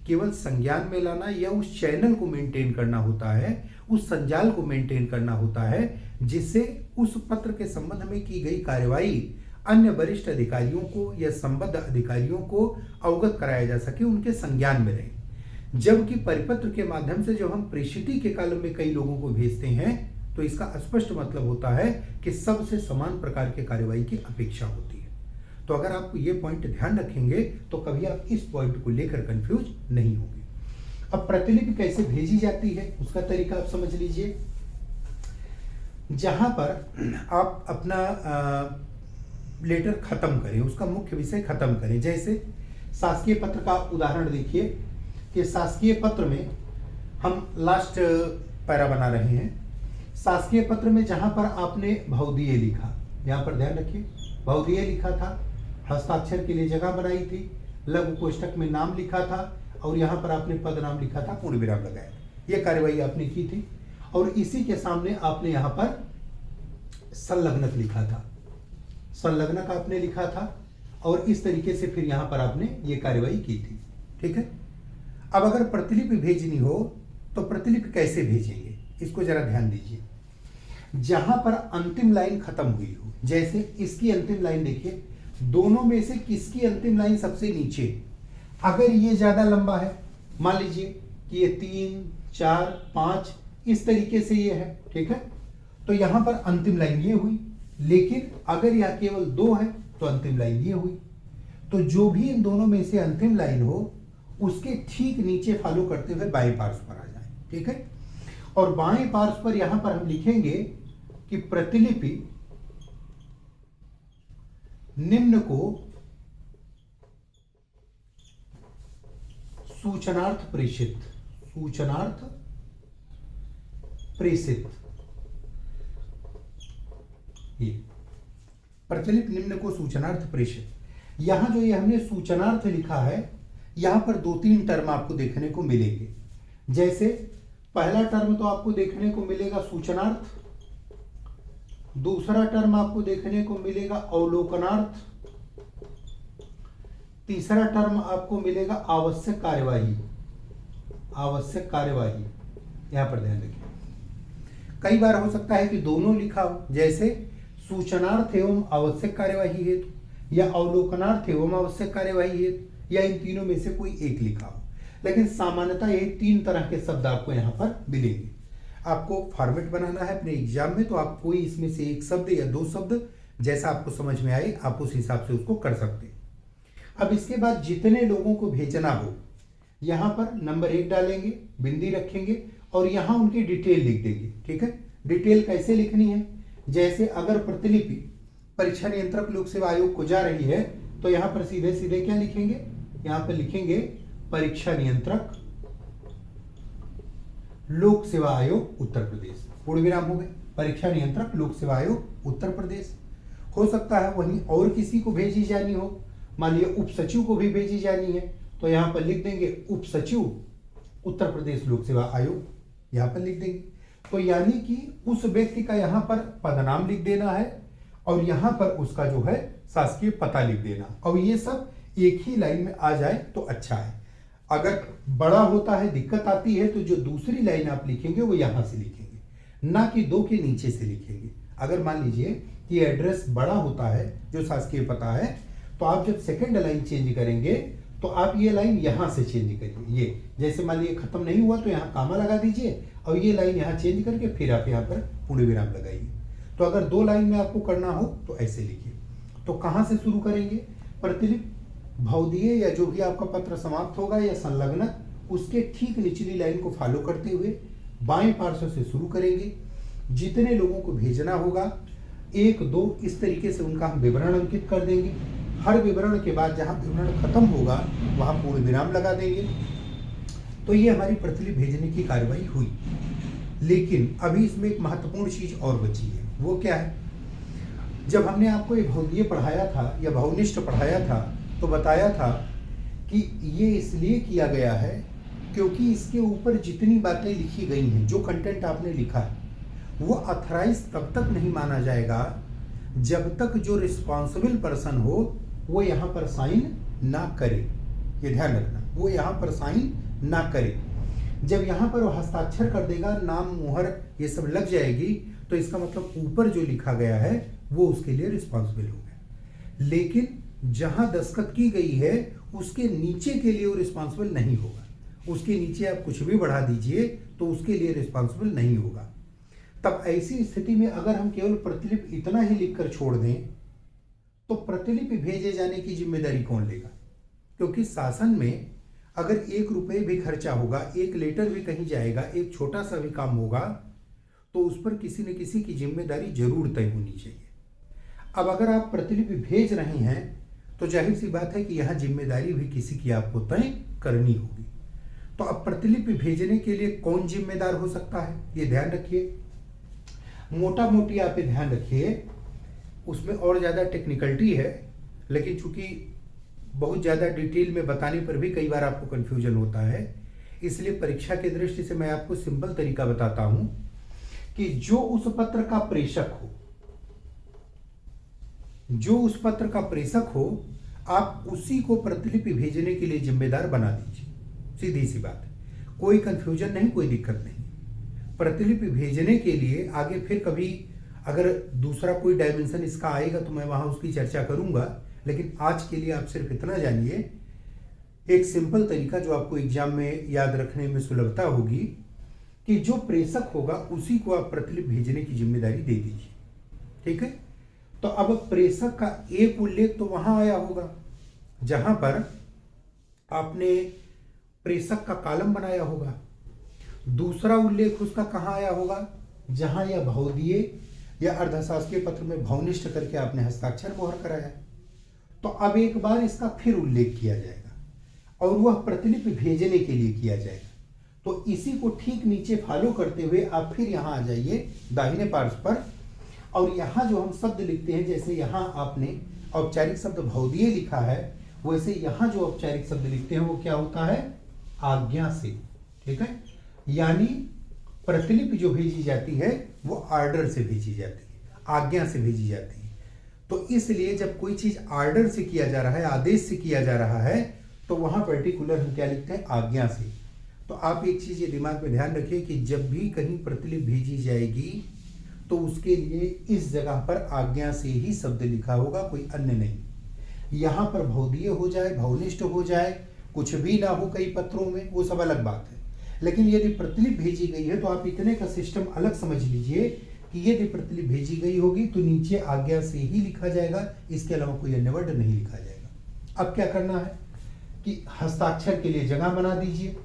केवल संज्ञान में लाना या उस चैनल को मेंटेन करना होता है, उस संजाल को मेंटेन करना होता है जिससे उस पत्र के संबंध में की गई कार्यवाही अन्य वरिष्ठ अधिकारियों को या संबद्ध अधिकारियों को अवगत कराया जा सके, उनके संज्ञान में रहे। जबकि परिपत्र के माध्यम से जब हम प्रेषिती के कॉलम में कई लोगों को भेजते हैं तो इसका स्पष्ट मतलब होता है कि सबसे समान प्रकार के कार्यवाही की अपेक्षा होती है। तो अगर आप ये पॉइंट ध्यान रखेंगे तो कभी आप इस पॉइंट को लेकर कंफ्यूज नहीं होंगे। अब प्रतिलिपि कैसे भेजी जाती है उसका तरीका आप समझ लीजिए। जहां पर आप अपना लेटर खत्म करें, उसका मुख्य विषय खत्म करें, जैसे शासकीय पत्र का उदाहरण देखिए कि शासकीय पत्र में हम लास्ट पैरा बना रहे हैं। शासकीय पत्र में जहां पर आपने भवदीय लिखा, यहां पर ध्यान रखिए, भवदीय लिखा था, हस्ताक्षर के लिए जगह बनाई थी, लघु कोष्ठक में नाम लिखा था और यहां पर आपने पद नाम लिखा था, पूर्ण विराम लगाया। यह कार्यवाही आपने की थी और इसी के सामने आपने यहां पर संलग्नक लिखा था, संलग्नक आपने लिखा था और इस तरीके से फिर यहां पर आपने ये कार्यवाही की थी। ठीक है। अब अगर प्रतिलिपि भेजनी हो तो प्रतिलिपि कैसे भेजेंगे, इसको जरा ध्यान दीजिए। जहां पर अंतिम लाइन खत्म हुई हो, जैसे इसकी अंतिम लाइन देखिए, दोनों में से किसकी अंतिम लाइन सबसे नीचे, अगर ये ज्यादा लंबा है, मान लीजिए कि ये 3, 4, 5 इस तरीके से ये है, ठीक है, तो यहां पर अंतिम लाइन ये हुई। लेकिन अगर यह केवल 2 है तो अंतिम लाइन ये हुई। तो जो भी इन दोनों में से अंतिम लाइन हो उसके ठीक नीचे फॉलो करते हुए बाएं पार्श्व पर आ जाए। ठीक है। और बाएं पार्श्व पर यहां पर हम लिखेंगे कि प्रतिलिपि निम्न को सूचनार्थ प्रेषित, सूचनार्थ प्रेषित, ये प्रतिलिपि निम्न को सूचनार्थ प्रेषित। यहां जो ये हमने सूचनार्थ लिखा है, यहां पर 2-3 टर्म आपको देखने को मिलेंगे। जैसे पहला टर्म तो आपको देखने को मिलेगा सूचनार्थ, दूसरा टर्म आपको देखने को मिलेगा अवलोकनार्थ, तीसरा टर्म आपको मिलेगा आवश्यक कार्यवाही, आवश्यक कार्यवाही। यहां पर ध्यान रखिए, कई बार हो सकता है कि दोनों लिखा हो, जैसे सूचनार्थ एवं आवश्यक कार्यवाही हेतु या अवलोकनार्थ एवं आवश्यक कार्यवाही हेतु, या इन तीनों में से कोई एक लिखा हो। लेकिन सामान्यतः ये 3 तरह के शब्द आपको यहां पर मिलेंगे। आपको फॉर्मेट बनाना है अपने एग्जाम में, तो आप कोई इसमें से एक शब्द या 2 शब्द जैसा आपको समझ में आए आप उस हिसाब से उसको कर सकते हैं। अब इसके बाद जितने लोगों को भेजना हो, यहां पर नंबर 1 डालेंगे, बिंदी रखेंगे और यहां उनकी डिटेल लिख देंगे। ठीक है। डिटेल कैसे लिखनी है, जैसे अगर प्रतिलिपि परीक्षा नियंत्रक लोक सेवा आयोग को जा रही है तो यहां पर सीधे सीधे क्या लिखेंगे, यहां पर लिखेंगे परीक्षा नियंत्रक लोक सेवा आयोग उत्तर प्रदेश, पूर्ण विराम हो गए, परीक्षा नियंत्रक लोक सेवा आयोग उत्तर प्रदेश। हो सकता है वहीं और किसी को भेजी जानी हो, मान लिया उप सचिव को भी भेजी जानी है, तो यहां पर लिख देंगे उप सचिव उत्तर प्रदेश लोक सेवा आयोग, यहां पर लिख देंगे। तो यानी कि उस व्यक्ति का यहां पर पदनाम लिख देना है और यहां पर उसका जो है शासकीय पता लिख देना, और ये सब एक ही लाइन में आ जाए तो अच्छा है। अगर बड़ा होता है, दिक्कत आती है, तो जो दूसरी लाइन आप लिखेंगे वो यहां से लिखेंगे, ना कि 2 के नीचे से लिखेंगे। अगर मान लीजिए कि एड्रेस बड़ा होता है जो शासकीय पता है, तो आप जब सेकंड लाइन चेंज करेंगे तो आप ये लाइन यहां से चेंज करिए। ये जैसे मान लीजिए खत्म नहीं हुआ तो यहां कामा लगा दीजिए और ये लाइन यहां चेंज करके फिर आप यहां पर पूर्ण विराम लगाइए। तो अगर 2 लाइन में आपको करना हो तो ऐसे लिखिए। तो कहां से शुरू करेंगे, प्रतिलिपि भवदीय या जो भी आपका पत्र समाप्त होगा या संलग्नक, उसके ठीक निचली लाइन को फॉलो करते हुए बाएं पार्श्व से शुरू करेंगे। जितने लोगों को भेजना होगा 1-2 इस तरीके से उनका हम विवरण अंकित कर देंगे। हर विवरण के बाद जहां विवरण खत्म होगा वहां पूर्ण विराम लगा देंगे। तो ये हमारी प्रतिलिपि भेजने की कार्यवाही हुई। लेकिन अभी इसमें एक महत्वपूर्ण चीज और बची है, वो क्या है, जब हमने आपको ये भवदीय पढ़ाया था या भवनिष्ठ पढ़ाया था तो बताया था कि ये इसलिए किया गया है क्योंकि इसके ऊपर जितनी बातें लिखी गई हैं, जो कंटेंट आपने लिखा है, वो अथराइज तब तक नहीं माना जाएगा जब तक जो रिस्पॉन्सिबल पर्सन हो वो यहाँ पर साइन ना करे। ये ध्यान रखना, वो यहाँ पर साइन ना करे। जब यहाँ पर वो हस्ताक्षर कर देगा, नाम मुहर ये सब लग जाएगी, तो इसका मतलब ऊपर जो लिखा गया है वो उसके लिए रिस्पॉन्सिबल हो गया। लेकिन जहां दस्तखत की गई है उसके नीचे के लिए वो रिस्पॉन्सिबल नहीं होगा। उसके नीचे आप कुछ भी बढ़ा दीजिए तो उसके लिए रिस्पॉन्सिबल नहीं होगा। तब ऐसी स्थिति में अगर हम केवल प्रतिलिपि इतना ही लिखकर छोड़ दें तो प्रतिलिपि भेजे जाने की जिम्मेदारी कौन लेगा? क्योंकि शासन में अगर 1 रुपये भी खर्चा होगा, 1 लेटर भी कहीं जाएगा, एक छोटा सा भी काम होगा, तो उस पर किसी न किसी की जिम्मेदारी जरूर तय होनी चाहिए। अब अगर आप प्रतिलिपि भेज रहे हैं तो जाहिर सी बात है कि यहाँ जिम्मेदारी भी किसी की आपको तय करनी होगी। तो अब प्रतिलिपि भेजने के लिए कौन जिम्मेदार हो सकता है, ये ध्यान रखिए। मोटा मोटी आप ये ध्यान रखिए, उसमें और ज़्यादा टेक्निकलिटी है, लेकिन चूंकि बहुत ज़्यादा डिटेल में बताने पर भी कई बार आपको कन्फ्यूजन होता है, इसलिए परीक्षा की दृष्टि से मैं आपको सिंपल तरीका बताता हूं कि जो उस पत्र का प्रेषक हो, आप उसी को प्रतिलिपि भेजने के लिए जिम्मेदार बना दीजिए। सीधी सी बात है, कोई कंफ्यूजन नहीं, कोई दिक्कत नहीं। प्रतिलिपि भेजने के लिए आगे फिर कभी अगर दूसरा कोई डायमेंशन इसका आएगा तो मैं वहां उसकी चर्चा करूंगा, लेकिन आज के लिए आप सिर्फ इतना जानिए, एक सिंपल तरीका जो आपको एग्जाम में याद रखने में सुलभता होगी कि जो प्रेषक होगा उसी को आप प्रतिलिपि भेजने की जिम्मेदारी दे दीजिए। ठीक है, तो अब प्रेषक का एक उल्लेख तो वहां आया होगा जहां पर आपने प्रेषक का कॉलम बनाया होगा, दूसरा उल्लेख उसका कहां आया होगा, जहां यह भवदीय या अर्धशासकीय पत्र में भवनिष्ठ करके आपने हस्ताक्षर मोहर कराया। तो अब एक बार इसका फिर उल्लेख किया जाएगा और वह प्रतिलिपि भेजने के लिए किया जाएगा। तो इसी को ठीक नीचे फॉलो करते हुए आप फिर यहां आ जाइए दाहिने पार्श्व पर, और यहां जो हम शब्द लिखते हैं, जैसे यहां आपने औपचारिक शब्द भवदीय लिखा है, वैसे यहां जो औपचारिक शब्द लिखते हैं वो क्या होता है, आज्ञा से। ठीक है, यानी प्रतिलिपि जो भेजी जाती है वो ऑर्डर से भेजी जाती है, आज्ञा से भेजी जाती है। तो इसलिए जब कोई चीज ऑर्डर से किया जा रहा है, आदेश से किया जा रहा है, तो वहां पर्टिकुलर हम क्या लिखते हैं, आज्ञा से। तो आप एक चीज ये दिमाग में ध्यान रखिए कि जब भी कहीं प्रतिलिपि भेजी जाएगी तो उसके लिए इस जगह पर आज्ञा से ही शब्द लिखा होगा, कोई अन्य नहीं। यहां पर भवदीय हो जाए, भवनिष्ठ हो जाए, कुछ भी ना हो कई पत्रों में, वो सब अलग बात है। लेकिन यदि प्रतिलिपि भेजी गई है तो आप इतने का सिस्टम अलग समझ लीजिए कि यदि प्रतिलिपि भेजी गई होगी तो नीचे आज्ञा से ही लिखा जाएगा, इसके अलावा कोई अन्य वर्ड नहीं लिखा जाएगा। अब क्या करना है कि हस्ताक्षर के लिए जगह बना दीजिए।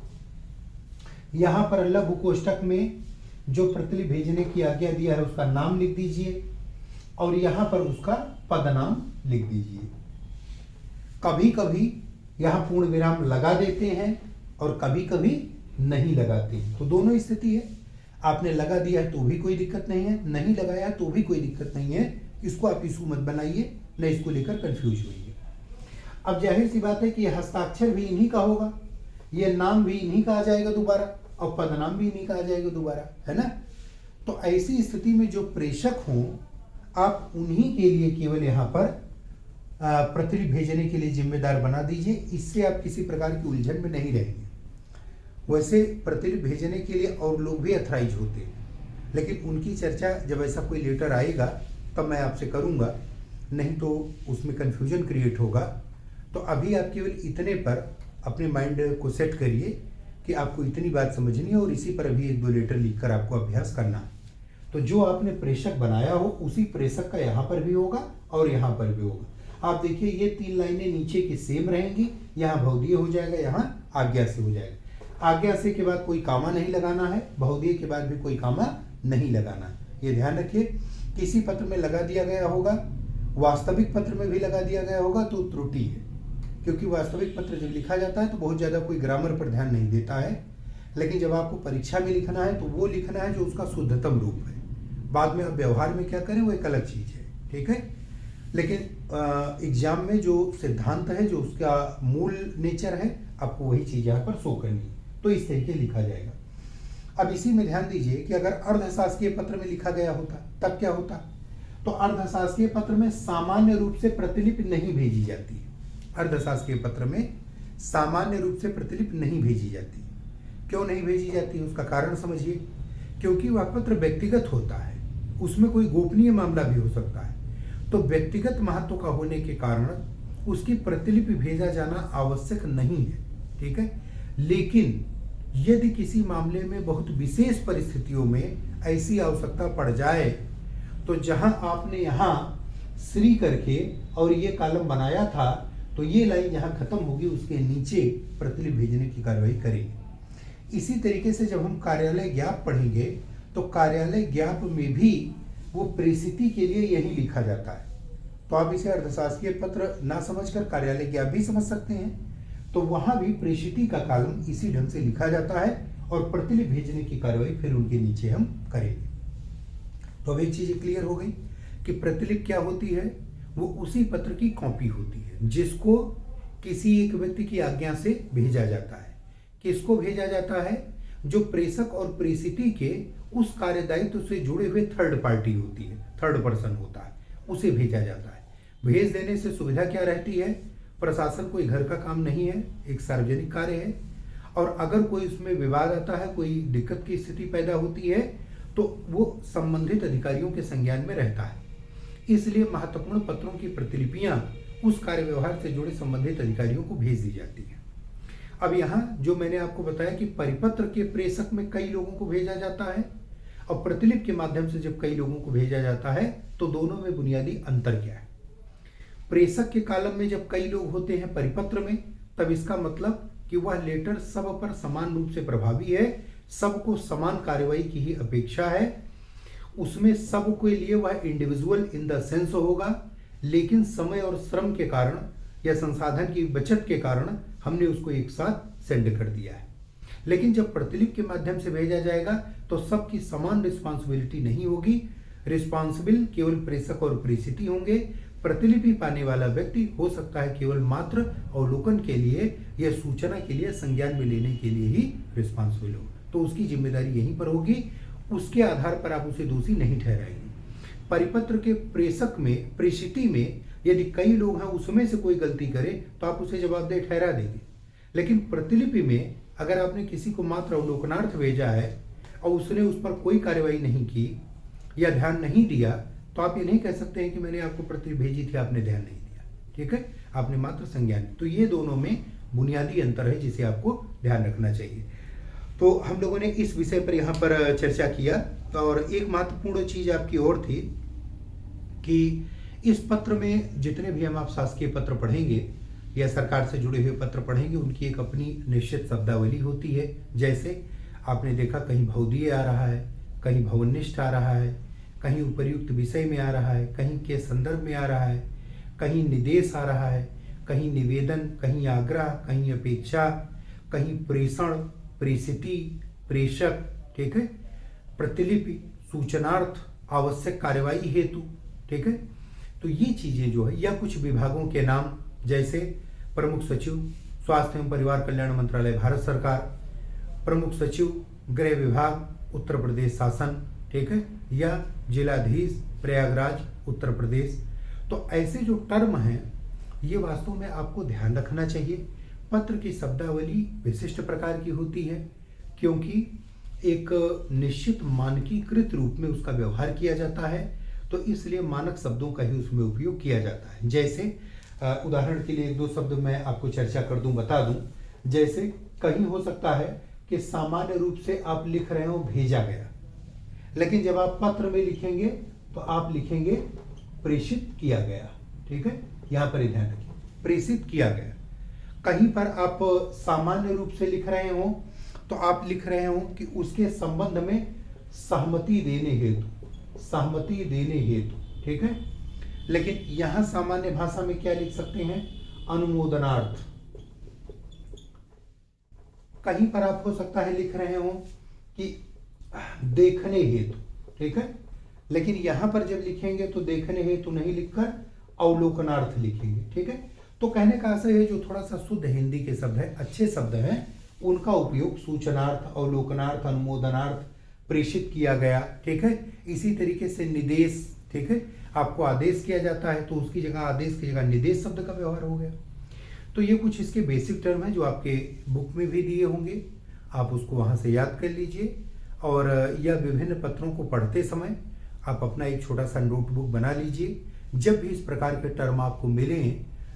यहां पर लघु कोष्ठक में जो प्रतिलिपि भेजने की आज्ञा दिया है उसका नाम लिख दीजिए और यहां पर उसका पद नाम लिख दीजिए। कभी कभी यहां पूर्ण विराम लगा देते हैं और कभी कभी नहीं लगाते हैं, तो दोनों स्थिति है। आपने लगा दिया है तो भी कोई दिक्कत नहीं है, नहीं लगाया तो भी कोई दिक्कत नहीं है। इसको आप इशू मत बनाइए, न इसको लेकर कंफ्यूज होइए। अब जाहिर सी बात है कि यह हस्ताक्षर भी इन्हीं का होगा, यह नाम भी इन्हीं का आ जाएगा दोबारा, और पदनाम भी इन्हीं का आ जाएगा दोबारा, है ना। तो ऐसी स्थिति में जो प्रेषक हों, आप उन्हीं के लिए केवल यहाँ पर प्रतिलिपि भेजने के लिए जिम्मेदार बना दीजिए। इससे आप किसी प्रकार की उलझन में नहीं रहेंगे। वैसे प्रतिलिपि भेजने के लिए और लोग भी अथराइज होते हैं, लेकिन उनकी चर्चा जब ऐसा कोई लेटर आएगा तब मैं आपसे करूंगा, नहीं तो उसमें कन्फ्यूजन क्रिएट होगा। तो अभी आप केवल इतने पर अपने माइंड को सेट करिए कि आपको इतनी बात समझनी है और इसी पर अभी एक दो लेटर लिखकर आपको अभ्यास करना है। तो जो आपने प्रेषक बनाया हो उसी प्रेषक का यहाँ पर भी होगा और यहाँ पर भी होगा। आप देखिए ये 3 लाइनें नीचे की सेम रहेंगी, यहाँ भवदीय हो जाएगा, यहाँ आज्ञा से हो जाएगा। आज्ञा से के बाद कोई कामा नहीं लगाना है, भवदीय के बाद भी कोई कामा नहीं लगाना है, ये ध्यान रखिए। किसी पत्र में लगा दिया गया होगा, वास्तविक पत्र में भी लगा दिया गया होगा तो त्रुटि है, क्योंकि वास्तविक पत्र जब लिखा जाता है तो बहुत ज़्यादा कोई ग्रामर पर ध्यान नहीं देता है। लेकिन जब आपको परीक्षा में लिखना है तो वो लिखना है जो उसका शुद्धतम रूप है। बाद में अब व्यवहार में क्या करें वो एक अलग चीज़ है, ठीक है। लेकिन एग्जाम में जो सिद्धांत है, जो उसका मूल नेचर है, आपको वही चीज़ यहाँ पर शो करनी है, तो इस तरीके लिखा जाएगा। अब इसी में ध्यान दीजिए कि अगर अर्धशासकीय पत्र में लिखा गया होता तब क्या होता। तो अर्धशासकीय पत्र में सामान्य रूप से प्रतिलिपि नहीं भेजी जाती है। अर्धशासकीय पत्र में सामान्य रूप से प्रतिलिपि नहीं भेजी जाती। क्यों नहीं भेजी जाती, उसका कारण समझिए। क्योंकि वह पत्र व्यक्तिगत होता है, उसमें कोई गोपनीय मामला भी हो सकता है। तो व्यक्तिगत महत्व का होने के कारण उसकी प्रतिलिपि भेजा जाना आवश्यक नहीं है, ठीक है। लेकिन यदि किसी मामले में बहुत विशेष परिस्थितियों में ऐसी आवश्यकता पड़ जाए तो जहां आपने यहाँ श्री करके और ये कॉलम बनाया था, तो ये लाइन जहां खत्म होगी उसके नीचे प्रतिलिपि भेजने की कार्रवाई करेंगे। इसी तरीके से जब हम कार्यालय ज्ञाप पढ़ेंगे तो कार्यालय ज्ञाप में भी वो प्रेषिति के लिए यही लिखा जाता है। तो आप इसे अर्धशासकीय पत्र ना समझकर कार्यालय ज्ञाप भी समझ सकते हैं। तो वहां भी प्रेषिती का कॉलम इसी ढंग से लिखा जाता है और प्रतिलिपि भेजने की कार्रवाई फिर उनके नीचे हम करेंगे। तो अब एक चीज क्लियर हो गई कि प्रतिलिपि क्या होती है। वो उसी पत्र की कॉपी होती है जिसको किसी एक व्यक्ति की आज्ञा से भेजा जाता है। किसको भेजा जाता है? जो प्रेषक और प्रेषिती के उस कार्यदायित्व से जुड़े हुए थर्ड पार्टी होती है, थर्ड पर्सन होता है, उसे भेजा जाता है। भेज देने से सुविधा क्या रहती है? प्रशासन कोई घर का काम नहीं है, एक सार्वजनिक कार्य है, और अगर कोई उसमें विवाद आता है, कोई दिक्कत की स्थिति पैदा होती है, तो वो संबंधित अधिकारियों के संज्ञान में रहता है। इसलिए महत्वपूर्ण पत्रों की प्रतिलिपियां उस कार्य व्यवहार से जुड़े संबंधित अधिकारियों को भेज दी जाती है। अब यहाँ जो मैंने आपको बताया कि परिपत्र के प्रेषक में कई लोगों को भेजा जाता है और प्रतिलिपि के माध्यम से जब कई लोगों को भेजा जाता है, तो दोनों में बुनियादी अंतर क्या है? प्रेषक के कॉलम में जब कई लोग होते हैं परिपत्र में, तब इसका मतलब कि वह लेटर सब पर समान रूप से प्रभावी है, सबको समान कार्रवाई की ही अपेक्षा है, उसमें सब के लिए वह इंडिविजुअल इन द सेंस होगा, लेकिन समय और श्रम के कारण या संसाधन की बचत के कारण हमने उसको एक साथ सेंड कर दिया है। लेकिन जब प्रतिलिपि के माध्यम से भेजा जाएगा तो सबकी समान रिस्पॉन्सिबिलिटी नहीं होगी, रिस्पॉन्सिबल केवल प्रेषक और प्रेषिती होंगे। प्रतिलिपि पाने वाला व्यक्ति हो सकता है केवल मात्र अवलोकन के लिए या सूचना के लिए संज्ञान में लेने के लिए ही रिस्पॉन्सिबल हो, तो उसकी जिम्मेदारी यहीं पर होगी, उसके आधार पर आप उसे दोषी नहीं ठहराएंगे। परिपत्र के प्रेषक में, प्रेषिती में यदि कई लोग हैं, उसमें से कोई गलती करे तो आप उसे जवाबदेह ठहरा देंगे। लेकिन प्रतिलिपि में अगर आपने किसी को मात्र अवलोकनार्थ भेजा है और उसने उस पर कोई कार्रवाई नहीं की या ध्यान नहीं दिया, तो आप ये नहीं कह सकते हैं कि मैंने आपको प्रतिलिपि भेजी थी, आपने ध्यान नहीं दिया। ठीक है, आपने मात्र संज्ञान। तो ये दोनों में बुनियादी अंतर है जिसे आपको ध्यान रखना चाहिए। तो हम लोगों ने इस विषय पर यहाँ पर चर्चा किया, और एक महत्वपूर्ण चीज आपकी और थी कि इस पत्र में जितने भी हम आप शासकीय पत्र पढ़ेंगे या सरकार से जुड़े हुए पत्र पढ़ेंगे, उनकी एक अपनी निश्चित शब्दावली होती है। जैसे आपने देखा कहीं भवदीय आ रहा है, कहीं भवनिष्ठ आ रहा है, कहीं उपर्युक्त विषय में आ रहा है, कहीं के संदर्भ में आ रहा है, कहीं निर्देश आ रहा है, कहीं निवेदन, कहीं आग्रह, कहीं अपेक्षा, कहीं प्रेषण, प्रेषिती, प्रेषक, ठीक है, प्रतिलिपि, सूचनार्थ, आवश्यक कार्यवाही हेतु। ठीक है, तो ये चीजें जो है, या कुछ विभागों के नाम जैसे प्रमुख सचिव स्वास्थ्य एवं परिवार कल्याण मंत्रालय भारत सरकार, प्रमुख सचिव गृह विभाग उत्तर प्रदेश शासन, ठीक है, या जिलाधीश प्रयागराज उत्तर प्रदेश। तो ऐसे जो टर्म हैं ये वास्तव में आपको ध्यान रखना चाहिए। पत्र की शब्दावली विशिष्ट प्रकार की होती है क्योंकि एक निश्चित मानकीकृत रूप में उसका व्यवहार किया जाता है, तो इसलिए मानक शब्दों का ही उसमें उपयोग किया जाता है। जैसे उदाहरण के लिए एक दो शब्द मैं आपको चर्चा कर दूं, बता दूं। जैसे कहीं हो सकता है कि सामान्य रूप से आप लिख रहे हो भेजा गया, लेकिन जब आप पत्र में लिखेंगे तो आप लिखेंगे प्रेषित किया गया। ठीक है, यहां पर ध्यान रखिए, प्रेषित किया गया। कहीं पर आप सामान्य रूप से लिख रहे हो तो आप लिख रहे हो कि उसके संबंध में सहमति देने हेतु, सहमति देने हेतु। ठीक है, लेकिन यहां सामान्य भाषा में क्या लिख सकते हैं? अनुमोदनार्थ। कहीं पर आप हो सकता है लिख रहे हो कि देखने हेतु। ठीक है, लेकिन यहां पर जब लिखेंगे तो देखने हेतु नहीं लिखकर अवलोकनार्थ लिखेंगे। ठीक है, तो कहने का आशय है जो थोड़ा सा शुद्ध हिंदी के शब्द है, अच्छे शब्द हैं, उनका उपयोग सूचनार्थ, अवलोकनार्थ, अनुमोदनार्थ, प्रेषित किया गया। ठीक है, इसी तरीके से निर्देश। ठीक है, आपको आदेश किया जाता है तो उसकी जगह आदेश की जगह निर्देश शब्द का व्यवहार हो गया। तो ये कुछ इसके बेसिक टर्म है जो आपके बुक में भी दिए होंगे, आप उसको वहां से याद कर लीजिए। और यह विभिन्न पत्रों को पढ़ते समय आप अपना एक छोटा सा नोटबुक बना लीजिए। जब भी इस प्रकार के टर्म आपको मिले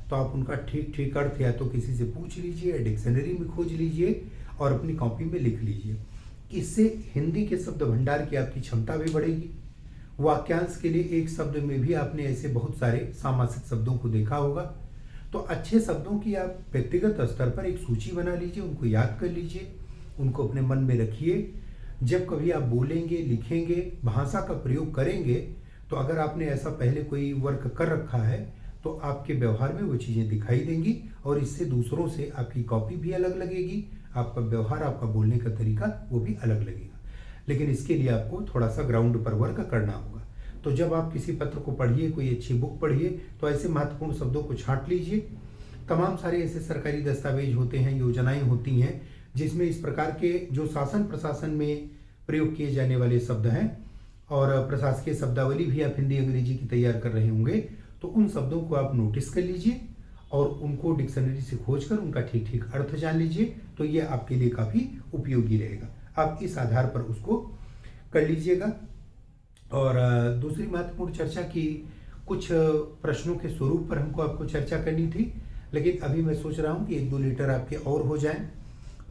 तो आप उनका ठीक ठीक अर्थ या तो किसी से पूछ लीजिए, डिक्शनरी में खोज लीजिए और अपनी कॉपी में लिख लीजिए। इससे हिंदी के शब्द भंडार की आपकी क्षमता भी बढ़ेगी। वाक्यांश के लिए एक शब्द में भी आपने ऐसे बहुत सारे सामासिक शब्दों को देखा होगा। तो अच्छे शब्दों की आप व्यक्तिगत स्तर पर एक सूची बना लीजिए, उनको याद कर लीजिए, उनको अपने मन में रखिए। जब कभी आप बोलेंगे, लिखेंगे, भाषा का प्रयोग करेंगे, तो अगर आपने ऐसा पहले कोई वर्क कर रखा है तो आपके व्यवहार में वो चीज़ें दिखाई देंगी और इससे दूसरों से आपकी कॉपी भी अलग लगेगी, आपका व्यवहार, आपका बोलने का तरीका वो भी अलग लगेगा। लेकिन इसके लिए आपको थोड़ा सा ग्राउंड पर वर्क करना होगा। तो जब आप किसी पत्र को पढ़िए, कोई अच्छी बुक पढ़िए, तो ऐसे महत्वपूर्ण शब्दों को छांट लीजिए। तमाम सारे ऐसे सरकारी दस्तावेज होते हैं, योजनाएं होती हैं, जिसमें इस प्रकार के जो शासन प्रशासन में प्रयोग किए जाने वाले शब्द हैं और प्रशासकीय शब्दावली भी आप हिंदी अंग्रेजी की तैयार कर रहे होंगे, तो उन शब्दों को आप नोटिस कर लीजिए और उनको डिक्शनरी से खोज कर उनका ठीक ठीक अर्थ जान लीजिए। तो ये आपके लिए काफ़ी उपयोगी रहेगा। आप इस आधार पर उसको कर लीजिएगा। और दूसरी महत्वपूर्ण चर्चा की कुछ प्रश्नों के स्वरूप पर हमको आपको चर्चा करनी थी, लेकिन अभी मैं सोच रहा हूँ कि 1-2 लीटर आपके और हो जाएं,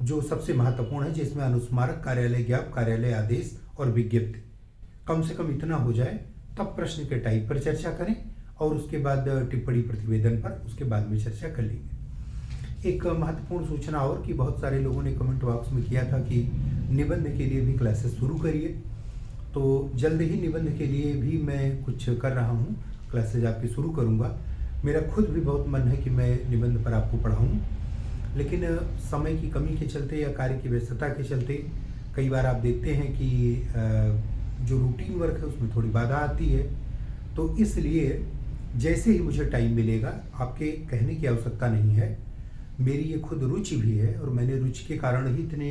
जो सबसे महत्वपूर्ण है, जिसमें अनुस्मारक, कार्यालय ज्ञाप, कार्यालय आदेश और विज्ञप्ति कम से कम इतना हो जाए, तब प्रश्न के टाइप पर चर्चा करें और उसके बाद टिप्पणी प्रतिवेदन पर उसके बाद में चर्चा कर लेंगे। एक महत्वपूर्ण सूचना और कि बहुत सारे लोगों ने कमेंट बॉक्स में किया था कि निबंध के लिए भी क्लासेस शुरू करिए, तो जल्द ही निबंध के लिए भी मैं कुछ कर रहा हूँ, क्लासेज आपकी शुरू करूँगा। मेरा खुद भी बहुत मन है कि मैं निबंध पर आपको पढ़ाऊँ, लेकिन समय की कमी के चलते या कार्य की व्यस्तता के चलते कई बार आप देखते हैं कि जो रूटीन वर्क है उसमें थोड़ी बाधा आती है। तो इसलिए जैसे ही मुझे टाइम मिलेगा, आपके कहने की आवश्यकता नहीं है, मेरी ये खुद रुचि भी है और मैंने रुचि के कारण ही इतने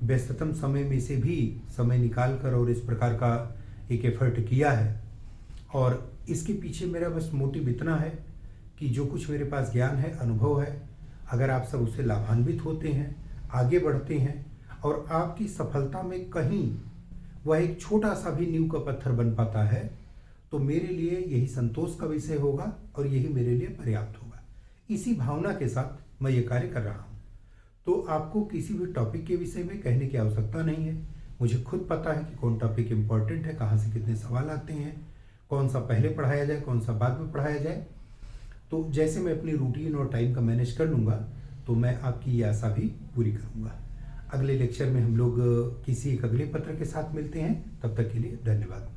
व्यस्ततम समय में से भी समय निकाल कर और इस प्रकार का एक एफर्ट किया है। और इसके पीछे मेरा बस मोटिव इतना है कि जो कुछ मेरे पास ज्ञान है, अनुभव है, अगर आप सब उससे लाभान्वित होते हैं, आगे बढ़ते हैं और आपकी सफलता में कहीं वह एक छोटा सा भी नींव का पत्थर बन पाता है, तो मेरे लिए यही संतोष का विषय होगा और यही मेरे लिए पर्याप्त होगा। इसी भावना के साथ मैं ये कार्य कर रहा हूँ। तो आपको किसी भी टॉपिक के विषय में कहने की आवश्यकता नहीं है। मुझे खुद पता है कि कौन टॉपिक इम्पोर्टेंट है, कहाँ से कितने सवाल आते हैं, कौन सा पहले पढ़ाया जाए, कौन सा बाद में पढ़ाया जाए। तो जैसे मैं अपनी रूटीन और टाइम का मैनेज कर लूँगा, तो मैं आपकी ये आशा भी पूरी करूँगा। अगले लेक्चर में हम लोग किसी एक अगले पत्र के साथ मिलते हैं। तब तक के लिए धन्यवाद।